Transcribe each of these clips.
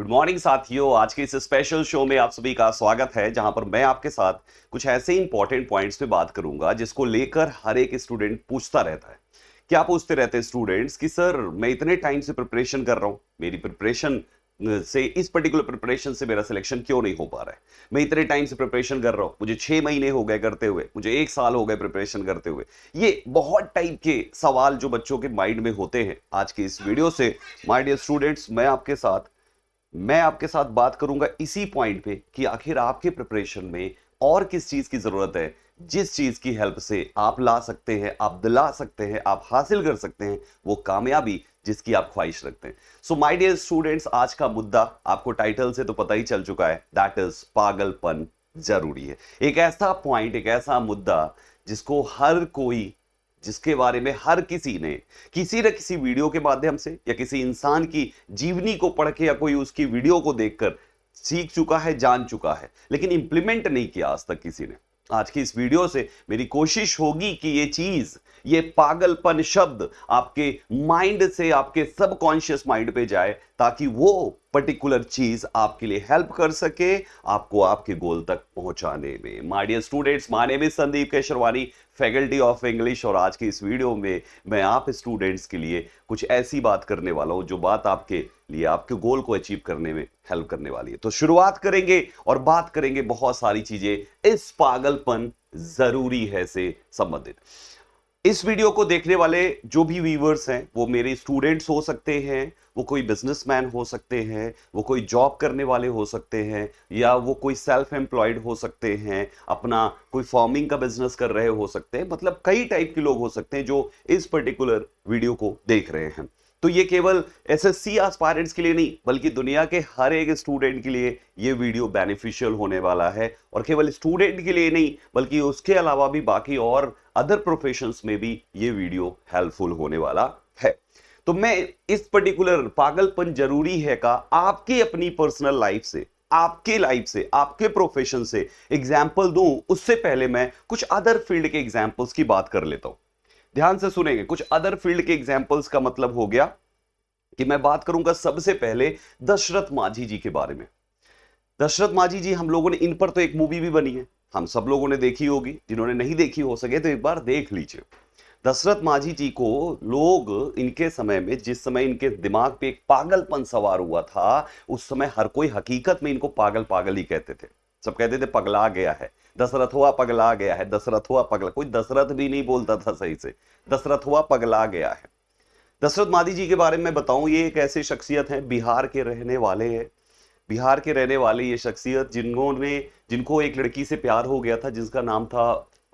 Good morning साथियों। आज के इस स्पेशल शो में आप सभी का स्वागत है, जहां पर मैं आपके साथ कुछ ऐसे इंपॉर्टेंट पॉइंट्स पे बात करूंगा जिसको लेकर हर एक स्टूडेंट पूछता रहता है। क्या पूछते रहते हैं स्टूडेंट्स कि सर मैं इतने टाइम से प्रिपरेशन कर रहा हूं, मेरी प्रिपरेशन से इस पर्टिकुलर प्रिपरेशन से मेरा सिलेक्शन क्यों नहीं हो पा रहा है। मैं इतने टाइम से प्रिपरेशन कर रहा हूं, मुझे 6 महीने हो गए करते हुए, मुझे 1 साल हो गए प्रिपरेशन करते हुए। ये बहुत टाइप के सवाल जो बच्चों के माइंड में होते हैं। आज की इस वीडियो से माय डियर स्टूडेंट्स मैं आपके साथ बात करूंगा इसी पॉइंट पे कि आखिर आपके प्रिपरेशन में और किस चीज की जरूरत है, जिस चीज की हेल्प से आप ला सकते हैं, आप दिला सकते हैं, आप हासिल कर सकते हैं वो कामयाबी जिसकी आप ख्वाहिश रखते हैं। सो माय डियर स्टूडेंट्स, आज का मुद्दा आपको टाइटल से तो पता ही चल चुका है, दैट इज पागलपन जरूरी है। एक ऐसा पॉइंट, एक ऐसा मुद्दा जिसको हर कोई, जिसके बारे में हर किसी ने किसी न किसी वीडियो के माध्यम से या किसी इंसान की जीवनी को पढ़ के या कोई उसकी वीडियो को देखकर सीख चुका है, जान चुका है, लेकिन इंप्लीमेंट नहीं किया आज तक किसी ने। आज की इस वीडियो से मेरी कोशिश होगी कि ये चीज, ये पागलपन शब्द आपके माइंड से, आपके सबकॉन्शियस माइंड पे जाए, ताकि वो पर्टिकुलर चीज आपके लिए हेल्प कर सके आपको आपके गोल तक पहुंचाने में। My dear students, my name is Sandeep Kesharwani, faculty of English, और आज की इस वीडियो में मैं आप स्टूडेंट्स के लिए कुछ ऐसी बात करने वाला हूं जो बात आपके लिए, आपके गोल को अचीव करने में हेल्प करने वाली है। तो शुरुआत करेंगे और बात करेंगे बहुत सारी चीजें इस पागलपन जरूरी है से संबंधित। इस वीडियो को देखने वाले जो भी व्यूअर्स हैं वो मेरे स्टूडेंट्स हो सकते हैं, वो कोई बिजनेसमैन हो सकते हैं, वो कोई जॉब करने वाले हो सकते हैं, या वो कोई सेल्फ एम्प्लॉयड हो सकते हैं, अपना कोई फार्मिंग का बिजनेस कर रहे हो सकते हैं। मतलब कई टाइप के लोग हो सकते हैं जो इस पर्टिकुलर वीडियो को देख रहे हैं। तो ये केवल एसएससी एस्पायरेंट्स के लिए नहीं, बल्कि दुनिया के हर एक स्टूडेंट के लिए ये वीडियो बेनिफिशियल होने वाला है। और केवल स्टूडेंट के लिए नहीं, बल्कि उसके अलावा भी बाकी और अदर प्रोफेशंस में भी ये वीडियो हेल्पफुल होने वाला है। तो मैं इस पर्टिकुलर पागलपन जरूरी है का आपकी अपनी पर्सनल लाइफ से, आपके लाइफ से, आपके प्रोफेशन से एग्जाम्पल दूं, उससे पहले मैं कुछ अदर फील्ड के एग्जाम्पल्स की बात कर लेता हूं। ध्यान से सुनेंगे। कुछ अदर फील्ड के एग्जाम्पल्स का मतलब हो गया कि मैं बात करूंगा सबसे पहले दशरथ माझी जी के बारे में। दशरथ माझी जी, हम लोगों ने, इन पर तो एक मूवी भी बनी है, हम सब लोगों ने देखी होगी। जिन्होंने नहीं देखी हो सके तो एक बार देख लीजिए। दशरथ माझी जी को लोग, इनके समय में, जिस समय इनके दिमाग पे एक पागलपन सवार हुआ था, उस समय हर कोई हकीकत में इनको पागल पागल ही कहते थे। सब कहते थे पगला गया है, दशरथ हुआ पगला गया है, दशरथ हुआ पगला। कोई दशरथ भी नहीं बोलता था सही से, दशरथ हुआ पगला गया है। दशरथ माझी जी के बारे में बताऊं, ये एक ऐसी शख्सियत है, बिहार के रहने वाले हैं। बिहार के रहने वाले ये शख्सियत, जिनको एक लड़की से प्यार हो गया था जिसका नाम था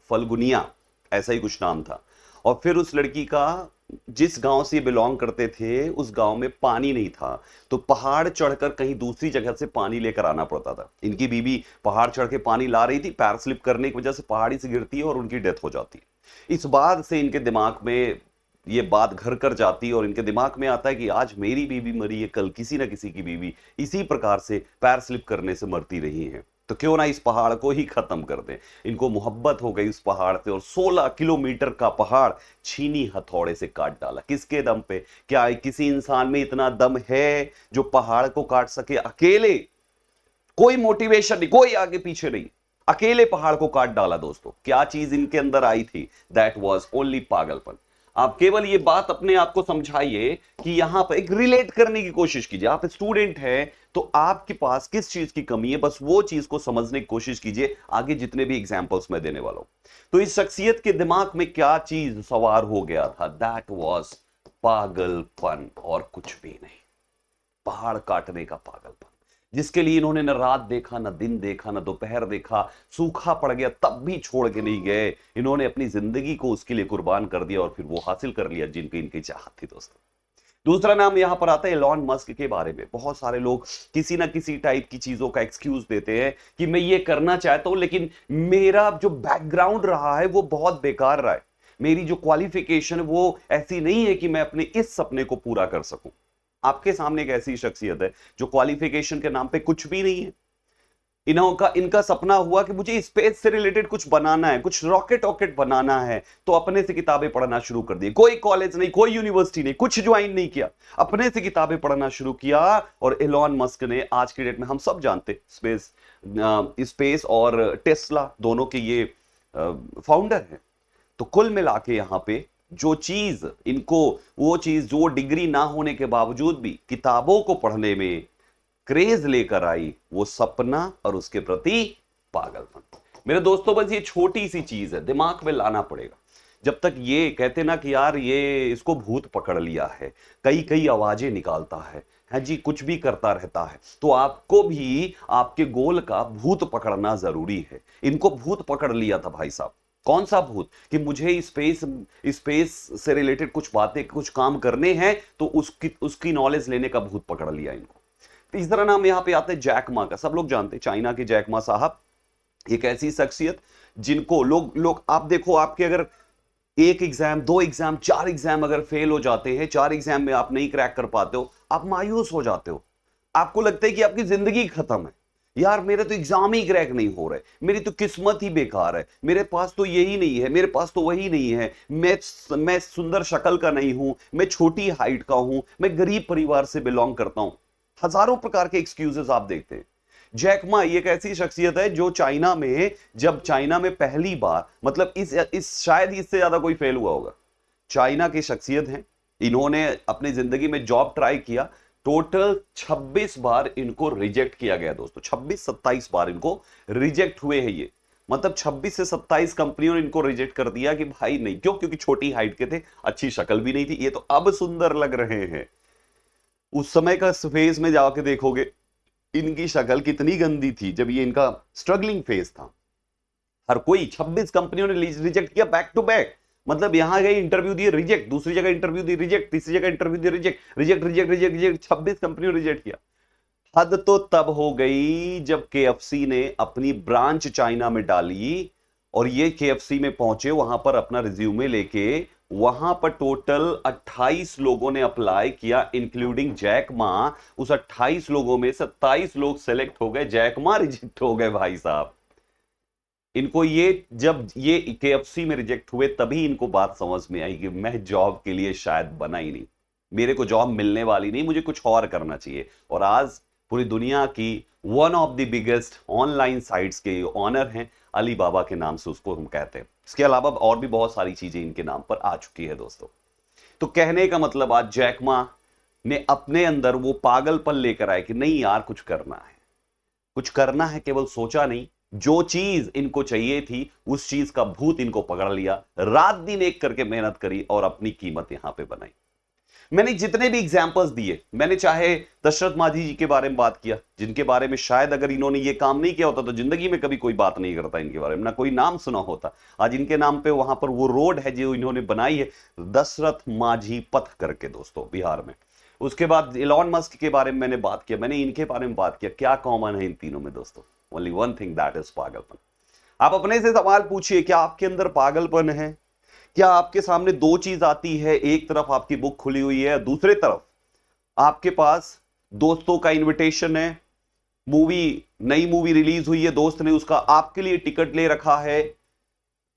फल्गुनिया, ऐसा ही कुछ नाम था। और फिर उस लड़की का, जिस गांव से बिलोंग करते थे, उस गांव में पानी नहीं था, तो पहाड़ चढ़कर कहीं दूसरी जगह से पानी लेकर आना पड़ता था। इनकी बीवी पहाड़ चढ़ के पानी ला रही थी, पैर स्लिप करने की वजह से पहाड़ी से गिरती है और उनकी डेथ हो जाती है। इस बात से इनके दिमाग में ये बात घर कर जाती है और इनके दिमाग में आता है कि आज मेरी बीवी मरी है, कल किसी ना किसी की बीवी इसी प्रकार से पैर स्लिप करने से मरती रही है, तो क्यों ना इस पहाड़ को ही खत्म कर दें। इनको मोहब्बत हो गई उस पहाड़ से और 16 किलोमीटर का पहाड़ छीनी हथौड़े से काट डाला। किसके दम पे? क्या किसी इंसान में इतना दम है जो पहाड़ को काट सके अकेले? कोई मोटिवेशन नहीं, कोई आगे पीछे नहीं, अकेले पहाड़ को काट डाला। दोस्तों, क्या चीज इनके अंदर आई थी? दैट वॉज ओनली पागलपन। आप केवल ये बात अपने आप को समझाइए कि यहां पर एक रिलेट करने की कोशिश कीजिए। आप स्टूडेंट हैं तो आपके पास किस चीज की कमी है, बस वो चीज को समझने की कोशिश कीजिए। आगे जितने भी एग्जांपल्स मैं देने वाला हूं, तो इस शख्सियत के दिमाग में क्या चीज सवार हो गया था? दैट वाज पागलपन, और कुछ भी नहीं। पहाड़ काटने का पागलपन, जिसके लिए इन्होंने न रात देखा, न दिन देखा, न दोपहर देखा, सूखा पड़ गया तब भी छोड़ के नहीं गए। इन्होंने अपनी जिंदगी को उसके लिए कुर्बान कर दिया और फिर वो हासिल कर लिया जिनकी इनकी चाहत थी। दोस्तों, दूसरा नाम यहां पर आता है एलॉन मस्क के बारे में। बहुत सारे लोग किसी ना किसी टाइप की चीजों का एक्सक्यूज देते हैं कि मैं ये करना चाहता हूं, लेकिन मेरा जो बैकग्राउंड रहा है वो बहुत बेकार रहा है, मेरी जो क्वालिफिकेशन है वो ऐसी नहीं है कि मैं अपने इस सपने को पूरा कर सकूं। आपके सामने एक ऐसी शख्सियत है जो क्वालिफिकेशन के नाम पे कुछ भी नहीं है, इनका सपना हुआ कि मुझे स्पेस से रिलेटेड कुछ बनाना है, कुछ रॉकेट वॉकेट बनाना है, तो अपने से किताबें पढ़ना शुरू कर दी। कोई कॉलेज नहीं, कोई यूनिवर्सिटी नहीं, कुछ ज्वाइन नहीं किया, अपने से किताबें पढ़ना शुरू किया। और एलॉन मस्क ने आज की डेट में हम सब जानते स्पेस और टेस्ला दोनों के ये फाउंडर हैं। तो कुल मिला के यहां पे जो चीज इनको, वो चीज जो डिग्री ना होने के बावजूद भी किताबों को पढ़ने में क्रेज लेकर आई, वो सपना और उसके प्रति पागलपन। मेरे दोस्तों बस ये छोटी सी चीज है, दिमाग में लाना पड़ेगा। जब तक ये कहते ना कि यार ये इसको भूत पकड़ लिया है, कई कई आवाजें निकालता है जी, कुछ भी करता रहता है, तो आपको भी आपके गोल का भूत पकड़ना जरूरी है। इनको भूत पकड़ लिया था भाई साहब। कौन सा भूत? कि मुझे स्पेस से रिलेटेड कुछ बातें, कुछ काम करने हैं, तो उसकी नॉलेज लेने का भूत पकड़ लिया इनको। तीसरा नाम यहां पे आता है जैक मा का। सब लोग जानते हैं चाइना के जैक मा साहब, एक ऐसी शख्सियत जिनको लोग आप देखो, आपके अगर एक एग्जाम, दो एग्जाम, चार एग्जाम अगर फेल हो जाते हैं, चार एग्जाम में आप नहीं क्रैक कर पाते हो, आप मायूस हो जाते हो। आपको लगता है कि आपकी जिंदगी खत्म है, यार मेरे तो एग्जाम ही क्रैक नहीं हो रहे, मेरी तो किस्मत ही बेकार है, मेरे पास तो यही नहीं है, मेरे पास तो वही नहीं है, मैं सुंदर शक्ल का नहीं हूं, मैं छोटी हाइट का हूं, मैं गरीब परिवार से बिलोंग करता हूं। हजारों प्रकार के एक्सक्यूजेस आप देखते हैं। जैक मा एक ऐसी शख्सियत है जो चाइना में, जब चाइना में पहली बार, मतलब इस शायद इससे ज्यादा कोई फेल हुआ होगा, चाइना की शख्सियत हैं। इन्होंने अपनी जिंदगी में जॉब ट्राई किया, टोटल 26 बार इनको रिजेक्ट किया गया दोस्तों। 26-27 बार इनको रिजेक्ट हुए हैं ये, मतलब 26 से 27 कंपनियों ने इनको रिजेक्ट कर दिया कि भाई नहीं। क्यों? क्योंकि छोटी हाइट के थे, अच्छी शक्ल भी नहीं थी। ये तो अब सुंदर लग रहे हैं, उस समय का फेज में जाके देखोगे इनकी शक्ल कितनी गंदी थी जब ये इनका स्ट्रगलिंग फेज था। हर कोई 26 कंपनियों ने रिजेक्ट किया बैक टू बैक। मतलब यहां गए, इंटरव्यू दिए, रिजेक्ट, दूसरी जगह इंटरव्यू दिए, रिजेक्ट, तीसरी जगह इंटरव्यू दिए, reject, reject, reject, reject, reject, 26 कंपनियों ने रिजेक्ट किया। हद तो तब हो गई जब केएफसी ने अपनी ब्रांच चाइना में डाली और ये केएफसी में पहुंचे, वहां पर अपना रिज्यूमे लेके, वहां पर टोटल 28 लोगों ने अप्लाई किया इंक्लूडिंग जैक मा। उस 28 लोगों में 27 लोग सेलेक्ट हो गए, जैक मा रिजेक्ट हो गए भाई साहब। इनको जब ये केएफसी में रिजेक्ट हुए, तभी इनको बात समझ में आई कि मैं जॉब के लिए शायद बना ही नहीं, मेरे को जॉब मिलने वाली नहीं, मुझे कुछ और करना चाहिए। और आज पूरी दुनिया की one of the biggest online sites के ऑनर हैं, अलीबाबा के नाम से उसको हम कहते हैं। इसके अलावा और भी बहुत सारी चीजें इनके नाम पर आ चुकी है दोस्तों। तो कहने का मतलब, आज जैक मा ने अपने अंदर वो पागलपन लेकर आए कि नहीं यार कुछ करना है, कुछ करना है। केवल सोचा नहीं, जो चीज इनको चाहिए थी उस चीज का भूत इनको पकड़ लिया, रात दिन एक करके मेहनत करी और अपनी कीमत यहां पे बनाई। मैंने जितने भी एग्जाम्पल्स दिए, मैंने चाहे दशरथ मांझी जी के बारे में बात किया, जिनके बारे में शायद अगर इन्होंने ये काम नहीं किया होता तो जिंदगी में कभी कोई बात नहीं करता इनके बारे में, ना कोई नाम सुना होता। आज इनके नाम पे वहां पर वो रोड है जो इन्होंने बनाई है, दशरथ मांझी पथ करके दोस्तों, बिहार में। उसके बाद एलॉन मस्क के बारे में मैंने बात किया, मैंने इनके बारे में बात किया। क्या कॉमन है इन तीनों में दोस्तों? Only one thing, that is पागलपन। आप अपने से सवाल पूछिए, क्या आपके अंदर पागलपन है? क्या आपके सामने दो चीज आती है, एक तरफ आपकी बुक खुली हुई है, दूसरे तरफ आपके पास दोस्तों का इनविटेशन है, नई मूवी रिलीज हुई है, दोस्त ने उसका आपके लिए टिकट ले रखा है,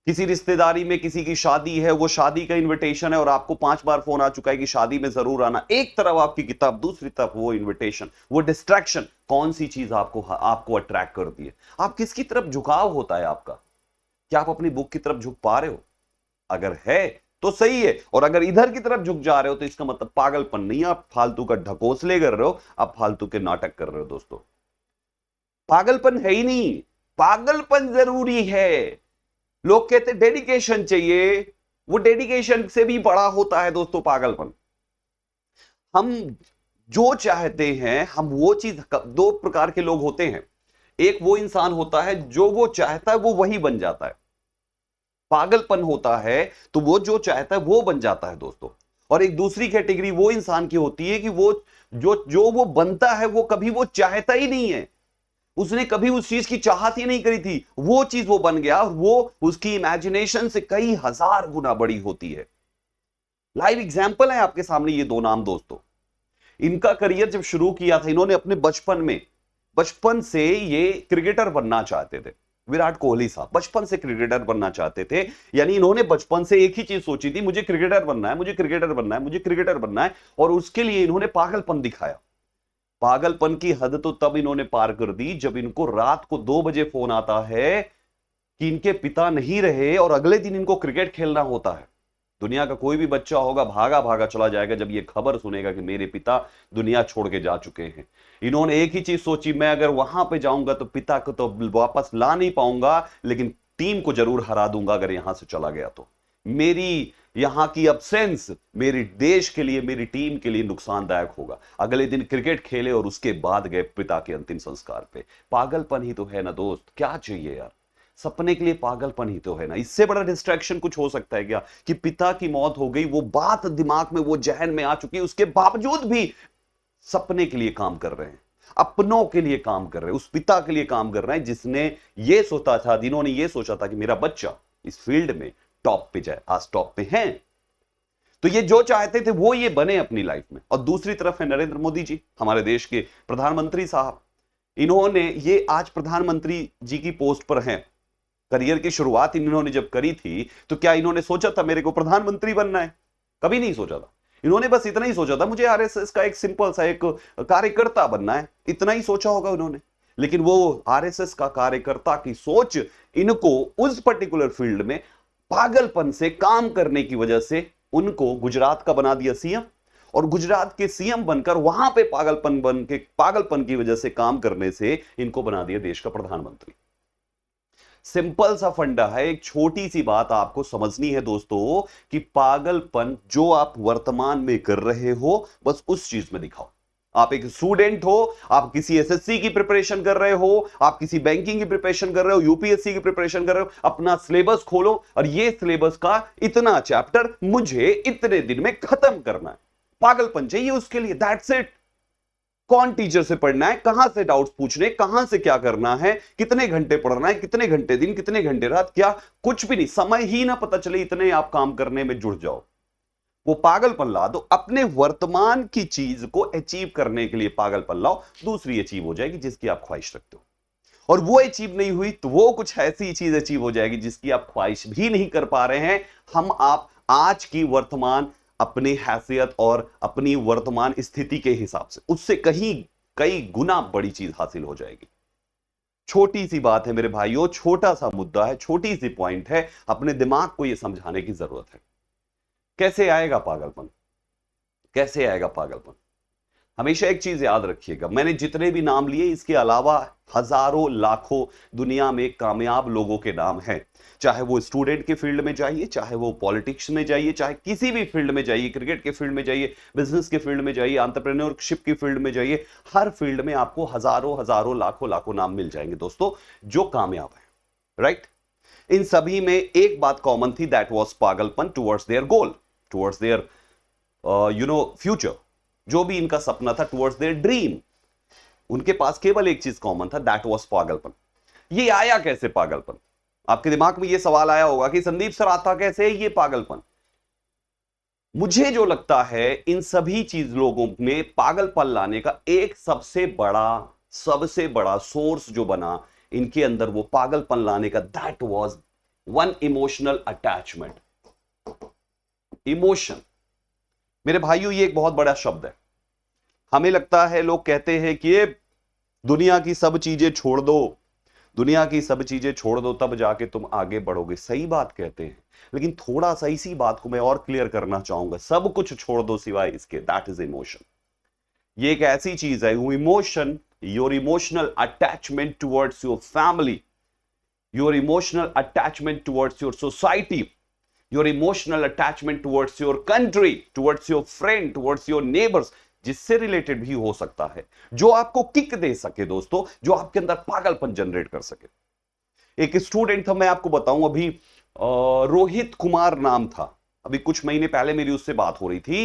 किसी रिश्तेदारी में किसी की शादी है, वो शादी का इनविटेशन है और आपको 5 बार फोन आ चुका है कि शादी में जरूर आना। एक तरफ आपकी किताब, दूसरी तरफ वो इनविटेशन, वो डिस्ट्रैक्शन। कौन सी चीज आपको अट्रैक्ट करती है? आप किसकी तरफ झुकाव होता है आपका? क्या आप अपनी बुक की तरफ झुक पा रहे हो? अगर है तो सही है, और अगर इधर की तरफ झुक जा रहे हो तो इसका मतलब पागलपन नहीं, आप फालतू का ढकोसले कर रहे हो, आप फालतू के नाटक कर रहे हो दोस्तों। पागलपन है ही नहीं, पागलपन जरूरी है। लोग कहते डेडिकेशन चाहिए, वो डेडिकेशन से भी बड़ा होता है दोस्तों पागलपन। हम जो चाहते हैं, हम वो चीज, दो प्रकार के लोग होते हैं। एक वो इंसान होता है जो वो चाहता है वो वही बन जाता है, पागलपन होता है तो वो जो चाहता है वो बन जाता है दोस्तों। और एक दूसरी कैटेगरी वो इंसान की होती है कि वो जो वो बनता है वो कभी वो चाहता ही नहीं है, उसने कभी उस चीज की चाहत ही नहीं करी थी, वो चीज वो बन गया और वो उसकी इमेजिनेशन से कई हजार गुना बड़ी होती है। लाइव एग्जाम्पल है आपके सामने ये दो नाम दोस्तों। इनका करियर जब शुरू किया था, इन्होंने अपने बचपन में बचपन से ये क्रिकेटर बनना चाहते थे। विराट कोहली साहब बचपन से क्रिकेटर बनना चाहते थे, यानी इन्होंने बचपन से एक ही चीज सोची थी, मुझे क्रिकेटर बनना है, मुझे क्रिकेटर बनना है, मुझे क्रिकेटर बनना है। और उसके लिए इन्होंने पागलपन दिखाया। पागलपन की हद तो तब इन्होंने पार कर दी जब इनको रात को 2 बजे फोन आता है कि इनके पिता नहीं रहे और अगले दिन इनको क्रिकेट खेलना होता है। दुनिया का कोई भी बच्चा होगा भागा भागा चला जाएगा जब ये खबर सुनेगा कि मेरे पिता दुनिया छोड़ के जा चुके हैं। इन्होंने एक ही चीज सोची, मैं अगर वहां पे जाऊंगा तो पिता को तो वापस ला नहीं पाऊंगा, लेकिन टीम को जरूर हरा दूंगा अगर यहां से चला गया तो। मेरी यहां की अब्सेंस मेरे देश के लिए, मेरी टीम के लिए नुकसानदायक होगा। अगले दिन क्रिकेट खेले और उसके बाद गए पिता के अंतिम संस्कार पे। पागलपन ही तो है ना दोस्त, क्या चाहिए यार, सपने के लिए पागलपन ही तो है ना। इससे बड़ा डिस्ट्रैक्शन कुछ हो सकता है क्या कि पिता की मौत हो गई, वो बात दिमाग में, वो जहन में आ चुकी है, उसके बावजूद भी सपने के लिए काम कर रहे हैं, अपनों के लिए काम कर रहे हैं, उस पिता के लिए काम कर रहे हैं जिसने ये सोचा था, जिन्होंने ये सोचा था कि मेरा बच्चा इस फील्ड में टॉप पे जाए। आज टॉप पे हैं, तो ये जो चाहते थे वो ये बने अपनी लाइफ में। और दूसरी तरफ है नरेंद्र मोदी जी, हमारे देश के प्रधानमंत्री साहब। इन्होंने ये आज प्रधानमंत्री जी की पोस्ट पर हैं। करियर की शुरुआत इन्होंने जब करी थी तो क्या इन्होंने सोचा था मेरे को प्रधानमंत्री बनना है? कभी नहीं सोचा था। इन्होंने बस इतना ही सोचा था मुझे आरएसएस का एक सिंपल सा एक कार्यकर्ता बनना है, इतना ही सोचा होगा उन्होंने। लेकिन वो आरएसएस का कार्यकर्ता की सोच इनको उस पर्टिकुलर फील्ड में पागलपन से काम करने की वजह से उनको गुजरात का बना दिया सीएम, और गुजरात के सीएम बनकर वहां पे पागलपन की वजह से काम करने से इनको बना दिया देश का प्रधानमंत्री। सिंपल सा फंडा है, एक छोटी सी बात आपको समझनी है दोस्तों कि पागलपन जो आप वर्तमान में कर रहे हो बस उस चीज में दिखाओ। आप एक स्टूडेंट हो, आप किसी एसएससी की प्रिपरेशन कर रहे हो, आप किसी बैंकिंग की प्रिपरेशन कर रहे हो, यूपीएससी की प्रिपरेशन कर रहे हो, अपना सिलेबस खोलो और ये सिलेबस का इतना चैप्टर मुझे इतने दिन में खत्म करना है। पागलपन चाहिए उसके लिए, दैट्स इट। कौन टीचर से पढ़ना है, कहां से डाउट्स पूछने, कहां से क्या करना है, कितने घंटे पढ़ना है, कितने घंटे दिन, कितने घंटे रात, क्या कुछ भी नहीं, समय ही ना पता चले, इतने आप काम करने में जुड़ जाओ। वो पागलपन ला दो, अपने वर्तमान की चीज को अचीव करने के लिए पागलपन लाओ, दूसरी अचीव हो जाएगी जिसकी आप ख्वाहिश रखते हो। और वो अचीव नहीं हुई तो वो कुछ ऐसी चीज अचीव हो जाएगी जिसकी आप ख्वाहिश भी नहीं कर पा रहे हैं। हम आप आज की वर्तमान अपनी हैसियत और अपनी वर्तमान स्थिति के हिसाब से उससे कई गुना बड़ी चीज हासिल हो जाएगी। छोटी सी बात है मेरे भाइयों, छोटा सा मुद्दा है, छोटी सी पॉइंट है, अपने दिमाग को यह समझाने की जरूरत है। कैसे आएगा पागलपन? कैसे आएगा पागलपन? हमेशा एक चीज याद रखिएगा, मैंने जितने भी नाम लिए इसके अलावा हजारों लाखों दुनिया में कामयाब लोगों के नाम हैं। चाहे वो स्टूडेंट के फील्ड में जाइए, चाहे वो पॉलिटिक्स में जाइए, चाहे किसी भी फील्ड में जाइए, क्रिकेट के फील्ड में जाइए, बिजनेस के फील्ड में जाइए, एंटरप्रेन्योरशिप की फील्ड में जाइए, हर फील्ड में आपको हजारों लाखों नाम मिल जाएंगे दोस्तों जो कामयाब है, राइट। इन सभी में एक बात कॉमन थी, दैट वॉज पागलपन towards their goal, towards their future. जो भी इनका सपना था, टुवर्ड्स देयर ड्रीम, उनके पास केवल एक चीज कॉमन था, दैट वाज पागलपन। ये आया कैसे पागलपन? आपके दिमाग में ये सवाल आया होगा कि संदीप सर आता कैसे ये पागलपन? मुझे जो लगता है इन सभी चीज लोगों में पागलपन लाने का एक सबसे बड़ा सोर्स जो बना इनके अंदर, वो पागलपन लाने का, that was one emotional attachment. Emotion मेरे भाइयों ये एक बहुत बड़ा शब्द है। हमें लगता है, लोग कहते हैं कि ये दुनिया की सब चीजें छोड़ दो, दुनिया की सब चीजें छोड़ दो तब जाके तुम आगे बढ़ोगे। सही बात कहते हैं, लेकिन थोड़ा सा इसी बात को मैं और क्लियर करना चाहूंगा, सब कुछ छोड़ दो सिवाय इसके, दैट इज इमोशन। ये एक ऐसी चीज है, emotion, your emotional attachment towards your family, your emotional attachment towards your society, your emotional attachment towards your country, towards your friend, towards your neighbors, जिससे रिलेटेड भी हो सकता है, जो आपको किक दे सके दोस्तों, जो आपके अंदर पागलपन जनरेट कर सके। एक स्टूडेंट था, मैं आपको बताऊं, अभी रोहित कुमार नाम था, अभी कुछ महीने पहले मेरी उससे बात हो रही थी,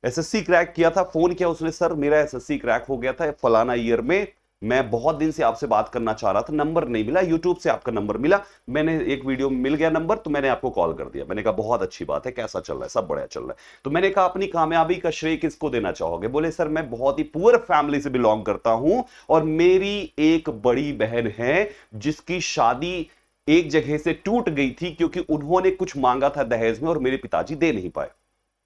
एसएससी क्रैक किया था, फोन किया उसने, सर मेरा एसएससी क्रैक हो गया था फलाना ईयर में, मैं बहुत दिन से आपसे बात करना चाह रहा था, नंबर नहीं मिला, यूट्यूब से आपका नंबर मिला, मैंने एक वीडियो में मिल गया नंबर, तो मैंने आपको कॉल कर दिया। मैंने कहा बहुत अच्छी बात है, कैसा चल रहा है? सब बढ़िया चल रहा है। तो मैंने कहा अपनी कामयाबी का श्रेय किसको देना चाहोगे? बोले सर मैं बहुत ही पुअर फैमिली से बिलोंग करता हूं और मेरी एक बड़ी बहन है जिसकी शादी एक जगह से टूट गई थी क्योंकि उन्होंने कुछ मांगा था दहेज में और मेरे पिताजी दे नहीं पाए,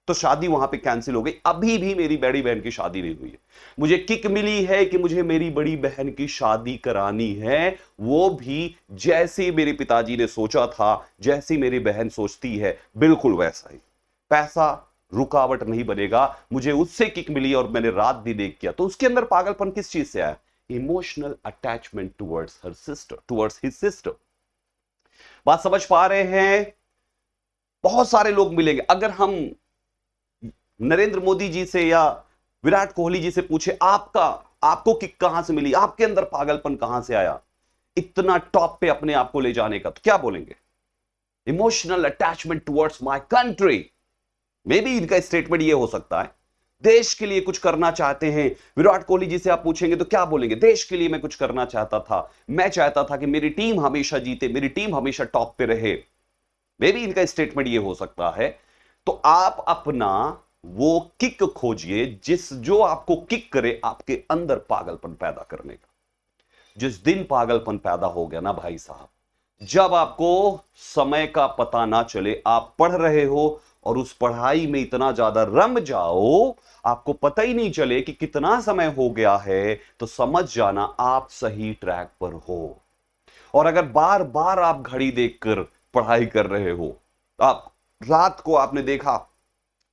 तो शादी वहां पे कैंसिल हो गई। अभी भी मेरी बड़ी बहन की शादी नहीं हुई है। मुझे किक मिली है कि मुझे मेरी बड़ी बहन की शादी करानी है, वो भी जैसे मेरे पिताजी ने सोचा था, जैसी मेरी बहन सोचती है बिल्कुल वैसा ही। पैसा रुकावट नहीं बनेगा। मुझे उससे किक मिली और मैंने रात दिन एक किया। तो उसके अंदर पागलपन किस चीज से आया? Emotional attachment towards her sister, towards his sister. बात समझ पा रहे हैं? बहुत सारे लोग मिलेंगे। अगर हम नरेंद्र मोदी जी से या विराट कोहली जी से पूछे आपको किक कहां से मिली, आपके अंदर पागलपन कहां से आया इतना टॉप पे अपने आप को ले जाने का, तो क्या बोलेंगे? Emotional attachment towards my country. May be इनका स्टेटमेंट ये हो सकता है, देश के लिए कुछ करना चाहते हैं। विराट कोहली जी से आप पूछेंगे तो क्या बोलेंगे? देश के लिए मैं कुछ करना चाहता था, मैं चाहता था कि मेरी टीम हमेशा जीते, मेरी टीम हमेशा टॉप पे रहे। मे बी इनका स्टेटमेंट ये हो सकता है। तो आप अपना वो किक खोजिए जो आपको किक करे आपके अंदर पागलपन पैदा करने का। जिस दिन पागलपन पैदा हो गया ना भाई साहब, जब आपको समय का पता ना चले, आप पढ़ रहे हो और उस पढ़ाई में इतना ज्यादा रम जाओ, आपको पता ही नहीं चले कि कितना समय हो गया है, तो समझ जाना आप सही ट्रैक पर हो। और अगर बार बार आप घड़ी देखकर पढ़ाई कर रहे हो, आप रात को आपने देखा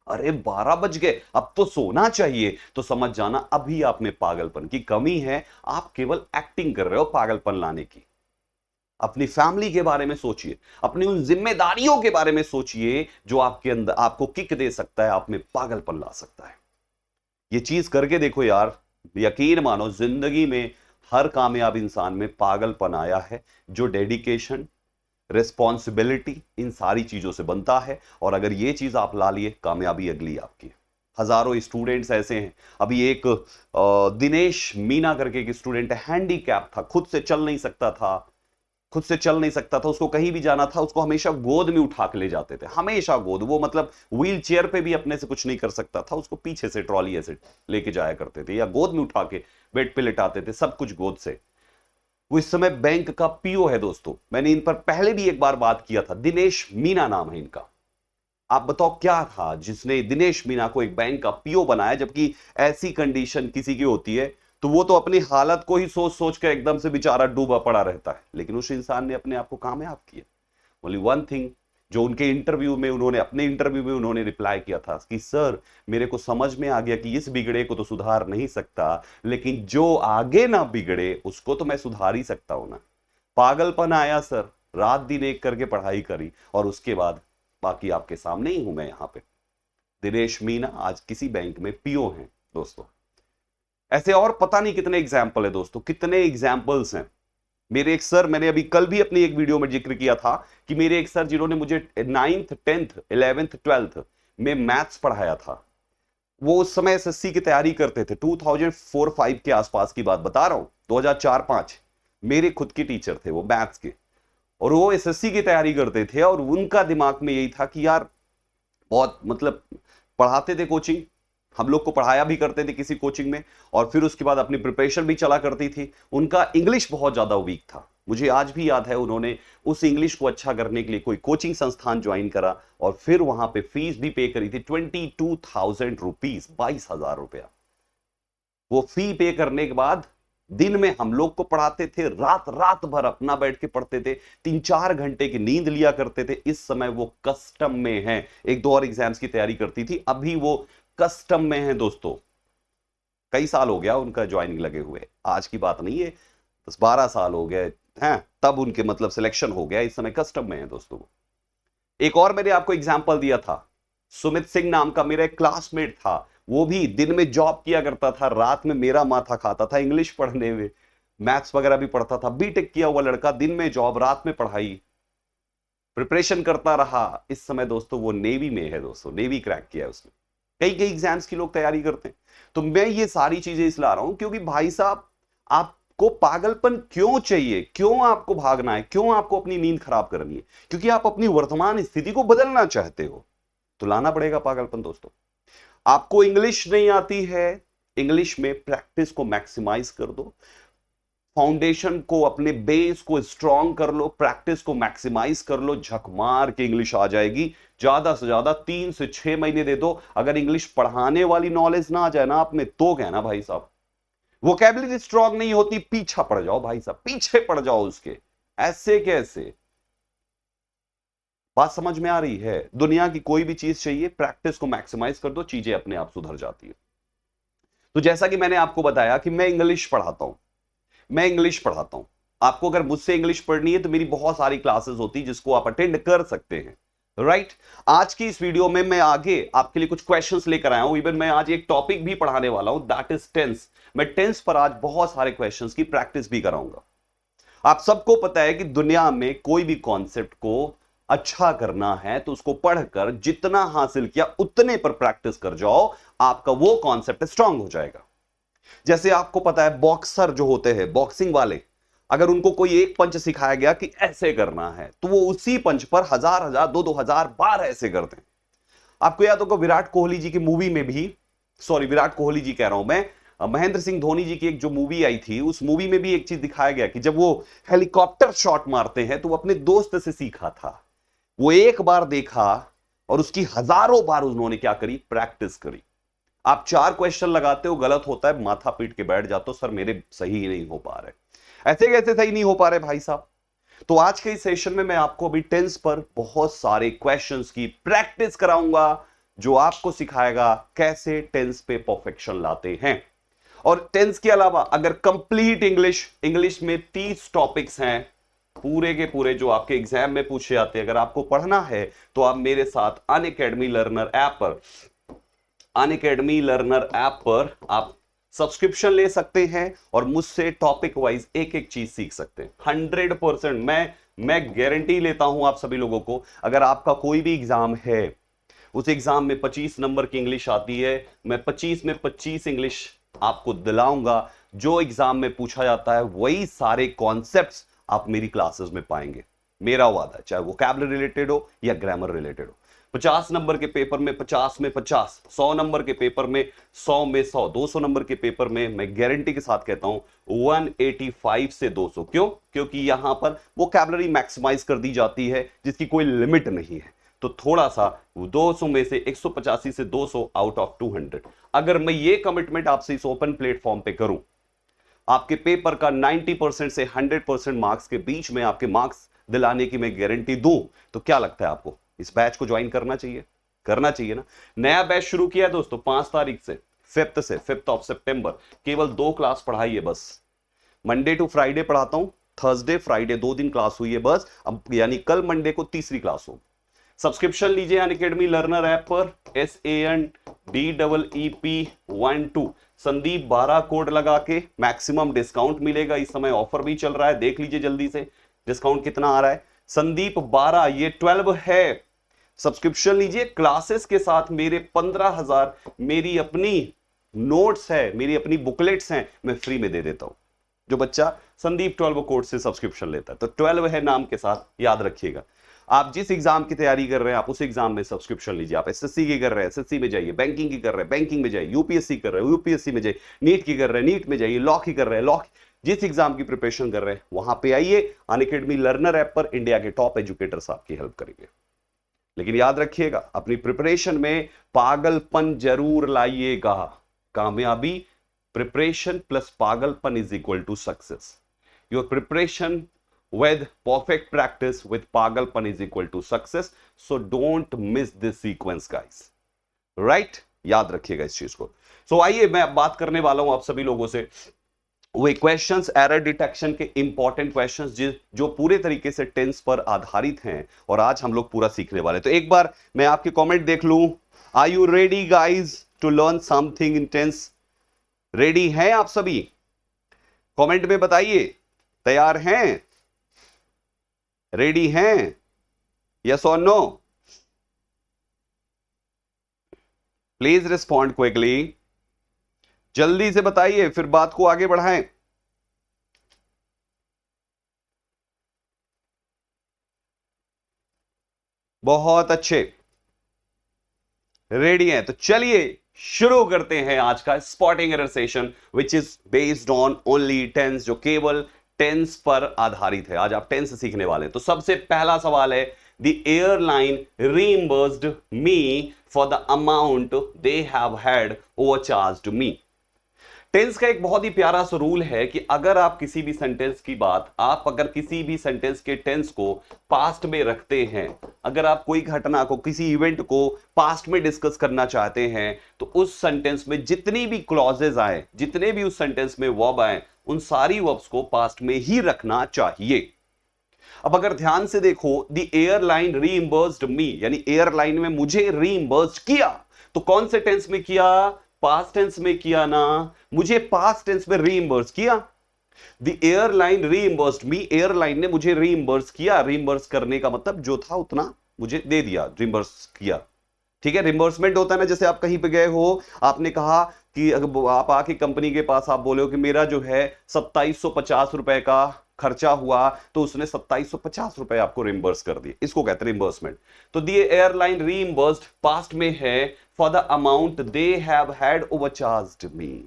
अरे 12 बज गए, अब तो सोना चाहिए, तो समझ जाना अभी आप में पागलपन की कमी है। आप केवल एक्टिंग कर रहे हो पागलपन लाने की। अपनी फैमिली के बारे में सोचिए, अपनी उन जिम्मेदारियों के बारे में सोचिए जो आपके अंदर आपको किक दे सकता है, आप में पागलपन ला सकता है। ये चीज करके देखो यार, यकीन मानो जिंदगी में हर कामयाब इंसान में पागलपन आया है, जो डेडिकेशन, रिस्पॉन्सिबिलिटी इन सारी चीजों से बनता है। और अगर ये चीज आप ला लिए, कामयाबी अगली आपकी। हजारों स्टूडेंट्स ऐसे हैं। अभी एक दिनेश मीना करके एक स्टूडेंट है, हैंडीकैप था, खुद से चल नहीं सकता था, उसको कहीं भी जाना था, उसको हमेशा गोद में उठा के ले जाते थे, हमेशा गोद। वो मतलब व्हील चेयर पे भी अपने से कुछ नहीं कर सकता था, उसको पीछे से ट्रॉली ऐसे लेके जाया करते थे या गोद में उठा के बेड पे लेटाते थे, सब कुछ गोद से। वो इस समय बैंक का पीओ है दोस्तों। मैंने इन पर पहले भी एक बार बात किया था। दिनेश मीना नाम है इनका। आप बताओ क्या था जिसने दिनेश मीना को एक बैंक का पीओ बनाया? जबकि ऐसी कंडीशन किसी की होती है तो वो तो अपनी हालत को ही सोच सोच कर एकदम से बेचारा डूबा पड़ा रहता है, लेकिन उस इंसान ने अपने आप को कामयाब किया। ओनली वन थिंग, जो उनके इंटरव्यू में अपने इंटरव्यू में उन्होंने रिप्लाई किया था कि सर मेरे को समझ में आ गया कि इस बिगड़े को तो सुधार नहीं सकता, लेकिन जो आगे ना बिगड़े उसको तो मैं सुधार ही सकता हूं ना। पागलपन आया सर, रात दिन एक करके पढ़ाई करी और उसके बाद बाकी आपके सामने ही हूं मैं यहां पे। दिनेश मीना आज किसी बैंक में पीओ हैं दोस्तों। ऐसे और पता नहीं कितने एग्जाम्पल है दोस्तों, कितने एग्जाम्पल्स हैं। मेरे एक सर, मैंने अभी कल भी अपनी एक वीडियो में जिक्र किया था कि मेरे एक सर जिन्होंने मुझे 9th 10th 11th 12th में मैथ्स पढ़ाया था, वो उस समय एसएससी की तैयारी करते थे। 2004-5 के आसपास की बात बता रहा हूं, 2004-5। मेरे खुद के टीचर थे वो मैथ्स के, और वो एसएससी की तैयारी करते थे। और उनका दिमाग में यही था कि यार बहुत मतलब पढ़ाते थे कोचिंग, हम लोग को पढ़ाया भी करते थे किसी कोचिंग में, और फिर उसके बाद अपनी प्रिपरेशन भी चला करती थी। उनका इंग्लिश बहुत ज्यादा वीक था। मुझे आज भी याद है उन्होंने उस इंग्लिश को अच्छा करने के लिए कोई कोचिंग संस्थान ज्वाइन करा और फिर वहां पे फीस भी पे करी थी 22,000 रुपीज, 22,000 रुपया। वो फी पे करने के बाद दिन में हम लोग को पढ़ाते थे, रात रात भर अपना बैठ के पढ़ते थे, 3-4 घंटे की नींद लिया करते थे। इस समय वो कस्टम में है, 1-2 और एग्जाम्स की तैयारी करती थी, अभी वो कस्टम में है दोस्तों। कई साल हो गया उनका ज्वाइनिंग लगे हुए, आज की बात नहीं है, 10-12 साल हो गए हैं तब उनके मतलब सिलेक्शन हो गया। इस समय कस्टम में है दोस्तों। एक और मैंने आपको एग्जाम्पल दिया था, सुमित सिंह नाम का मेरा एक क्लासमेट था। वो भी दिन में जॉब किया करता था, रात में मेरा माथा खाता था इंग्लिश पढ़ने में, मैथ्स वगैरह भी पढ़ता था। बीटेक किया हुआ लड़का, दिन में जॉब रात में पढ़ाई, प्रिपरेशन करता रहा। इस समय दोस्तों वो नेवी में है दोस्तों, नेवी क्रैक किया है उसने। कई कई एग्जाम्स की लोग तैयारी करते हैं। तो मैं ये सारी चीजें इसलिए ला रहा हूं क्योंकि भाई साहब आप आपको पागलपन क्यों चाहिए, क्यों आपको भागना है, क्यों आपको अपनी नींद खराब करनी है? क्योंकि आप अपनी वर्तमान स्थिति को बदलना चाहते हो, तो लाना पड़ेगा पागलपन दोस्तों। आपको इंग्लिश नहीं आती है, इंग्लिश में प्रैक्टिस को मैक्सिमाइज कर दो, फाउंडेशन को, अपने बेस को स्ट्रांग कर लो, प्रैक्टिस को मैक्सिमाइज कर लो, झक मार के इंग्लिश आ जाएगी। ज्यादा से ज्यादा 3 से 6 महीने दे दो। अगर इंग्लिश पढ़ाने वाली नॉलेज ना आ जाए ना आप में, तो कहना भाई साहब वोकैबुलरी स्ट्रांग नहीं होती, पीछा पड़ जाओ भाई साहब, पीछे पड़ जाओ उसके। ऐसे कैसे? बात समझ में आ रही है? दुनिया की कोई भी चीज चाहिए, प्रैक्टिस को मैक्सिमाइज कर दो, चीजें अपने आप सुधर जाती है। तो जैसा कि मैंने आपको बताया कि मैं इंग्लिश पढ़ाता हूं, मैं इंग्लिश पढ़ाता हूं। आपको अगर मुझसे इंग्लिश पढ़नी है तो मेरी बहुत सारी क्लासेस होती जिसको आप अटेंड कर सकते हैं, राइट। आज की इस वीडियो में मैं आगे आपके लिए कुछ क्वेश्चंस लेकर आया हूं। इवन मैं आज एक टॉपिक भी पढ़ाने वाला हूं, दैट इज टेंस। मैं टेंस पर आज बहुत सारे क्वेश्चंस की प्रैक्टिस भी कराऊंगा। आप सबको पता है कि दुनिया में कोई भी कॉन्सेप्ट को अच्छा करना है तो उसको पढ़कर जितना हासिल किया उतने पर प्रैक्टिस कर जाओ, आपका वो कॉन्सेप्ट स्ट्रांग हो जाएगा। जैसे आपको पता है बॉक्सर जो होते हैं, बॉक्सिंग वाले, अगर उनको कोई एक पंच सिखाया गया कि ऐसे करना है, तो वो उसी पंच पर हजार हजार 2-2 हजार बार ऐसे करते हैं। आपको याद होगा विराट कोहली जी की मूवी में भी, सॉरी विराट कोहली जी कह रहा हूं मैं, महेंद्र सिंह धोनी जी की एक जो मूवी आई थी, उस मूवी में भी एक चीज दिखाया गया कि जब वो हेलीकॉप्टर शॉट मारते हैं तो वो अपने दोस्त से सीखा था। वो एक बार देखा और उसकी हजारों बार उन्होंने क्या करी, प्रैक्टिस करी। आप 4 क्वेश्चन लगाते हो, गलत होता है, माथा पीट के बैठ जाते हो, सर मेरे सही नहीं हो पा रहे। ऐसे कैसे सही नहीं हो पा रहे भाई साहब? तो आज के इस सेशन में मैं आपको अभी टेंस पर बहुत सारे क्वेश्चंस की प्रैक्टिस कराऊंगा, जो आपको सिखाएगा कैसे टेंस पे परफेक्शन लाते हैं। और टेंस के अलावा अगर कंप्लीट इंग्लिश में 30 टॉपिक्स हैं, पूरे के पूरे जो आपके एग्जाम में पूछे जाते हैं। अगर आपको पढ़ना है तो आप मेरे साथ अनअकैडमी लर्नर ऐप पर आप सब्सक्रिप्शन ले सकते हैं और मुझसे टॉपिक वाइज एक एक चीज सीख सकते हैं। 100% मैं गारंटी लेता हूं आप सभी लोगों को, अगर आपका कोई भी एग्जाम है, उस एग्जाम में 25 नंबर की इंग्लिश आती है, मैं 25 में 25 इंग्लिश आपको दिलाऊंगा। जो एग्जाम में पूछा जाता है वही सारे कॉन्सेप्ट्स आप मेरी क्लासेस में पाएंगे, मेरा वादा है। चाहे वोकैबुलरी रिलेटेड हो या ग्रामर रिलेटेड हो। 50 नंबर के पेपर में 50 में 50, 100 नंबर के पेपर में 100 में 100, 200 नंबर के पेपर में मैं गारंटी के साथ कहता हूं 185 से 200। क्यों? क्योंकि यहां पर वोकैबुलरी मैक्सिमाइज कर दी जाती है जिसकी कोई लिमिट नहीं है। तो थोड़ा सा 200 में से 185 से 200 आउट ऑफ 200, अगर मैं ये कमिटमेंट आपसे इस ओपन प्लेटफॉर्म पे करूं, आपके पेपर का 90% से 100% मार्क्स के बीच में आपके मार्क्स दिलाने की मैं गारंटी दूं, तो क्या लगता है आपको इस बैच को ज्वाइन करना चाहिए? करना चाहिए ना। नया बैच शुरू किया है दोस्तों 5 तारीख से, 5th ऑफ सितंबर। केवल 2 क्लास पढ़ाई है बस। मंडे टू फ्राइडे पढ़ाता हूं, थर्सडे फ्राइडे 2 दिन क्लास हुई है बस। अब यानी कल मंडे को तीसरी क्लास हो। सब्सक्रिप्शन लीजिए अनअकैडमी लर्नर ऐप पर, SANDEEP12 संदीप 12 कोड लगा के मैक्सिमम डिस्काउंट मिलेगा। इस समय ऑफर भी चल रहा है, देख लीजिए जल्दी से डिस्काउंट कितना आ रहा है। संदीप 12, ये 12 है। सब्सक्रिप्शन लीजिए, क्लासेस के साथ मेरे 15,000 मेरी अपनी नोट्स है, मेरी अपनी बुकलेट्स हैं, मैं फ्री में दे देता हूं। जो बच्चा संदीप 12 कोड से सब्सक्रिप्शन लेता है, तो 12 है नाम के साथ, याद रखिएगा। आप जिस एग्जाम की तैयारी कर रहे हैं आप उस एग्जाम में सब्सक्रिप्शन लीजिए। आप एसएससी की कर रहे हैं, एसएससी में जाइए, बैंकिंग की कर रहे हैं, बैंकिंग में जाइए, यूपीएससी कर रहे हैं, यूपीएससी में जाइए, नीट की कर रहे हैं, नीट में जाइए, लॉ की कर रहे हैं, लॉ, जिस एग्जाम की प्रिपरेशन कर रहे हैं वहां पे आइए। अनअकैडमी लर्नर ऐप पर इंडिया के टॉप एजुकेटर्स आपकी हेल्प करेंगे। लेकिन याद रखिएगा, अपनी प्रिपरेशन में पागलपन जरूर लाइएगा। कामयाबी, प्रिपरेशन प्लस पागलपन is equal to success. Your preparation with perfect practice with pagalpan is equal to success, so don't miss this sequence guys, right? याद रखिएगा इस चीज को। So आइए मैं अब बात करने वाला हूं आप सभी लोगों से वे क्वेश्चंस, एरर डिटेक्शन के इंपॉर्टेंट क्वेश्चंस जो पूरे तरीके से टेंस पर आधारित हैं, और आज हम लोग पूरा सीखने वाले। तो एक बार मैं आपके कमेंट देख लूं। Are you ready guys to learn something in tense? Ready हैं आप सभी? कमेंट में बताइए, तैयार हैं, रेडी हैं, यस और नो? प्लीज रिस्पॉन्ड क्विकली, जल्दी से बताइए, फिर बात को आगे बढ़ाएं। बहुत अच्छे, रेडी हैं? तो चलिए शुरू करते हैं आज का spotting error session which is based on only tense, जो केवल टेंस पर आधारित है। आज आप टेंस सीखने वाले हैं। तो सबसे पहला सवाल है, the airline reimbursed me for the amount they have had overcharged me. Tense का एक बहुत ही प्यारा सा रूल है कि अगर आप किसी भी सेंटेंस की बात, आप अगर किसी भी सेंटेंस के टेंस को पास्ट में रखते हैं, अगर आप कोई घटना को, किसी इवेंट को पास्ट में डिस्कस करना चाहते हैं, तो उस सेंटेंस में जितनी भी क्लॉजेज आए, जितने भी उस सेंटेंस में वर्ब आए, उन सारी वर्ब्स को पास्ट में ही रखना चाहिए। अब अगर ध्यान से देखो, द एयरलाइन रीइंबर्स्ड मी, यानी एयरलाइन में मुझे रीइंबर्स्ड किया, तो कौन से टेंस में किया? पास्ट टेंस में किया ना। मुझे पास्ट टेंस में रीइंबर्स किया। The airline reimbursed me, airline ने मुझे रीइंबर्स किया। रीइंबर्स करने का मतलब जो था उतना मुझे दे दिया, रीइंबर्स किया। ठीक है, रिम्बर्समेंट होता है ना, जैसे आप कहीं पे गए हो, आपने कहा कि अगर आप आके कंपनी के पास आप बोले हो कि मेरा जो है 2750 रुपए का खर्चा हुआ, तो उसने 2750 रुपए आपको रिम्बर्स कर दिए। इसको कहते हैं रिम्बर्समेंट। तो दी एयरलाइन रीइंबर्स्ड पास्ट में है for the amount they have had overcharged me.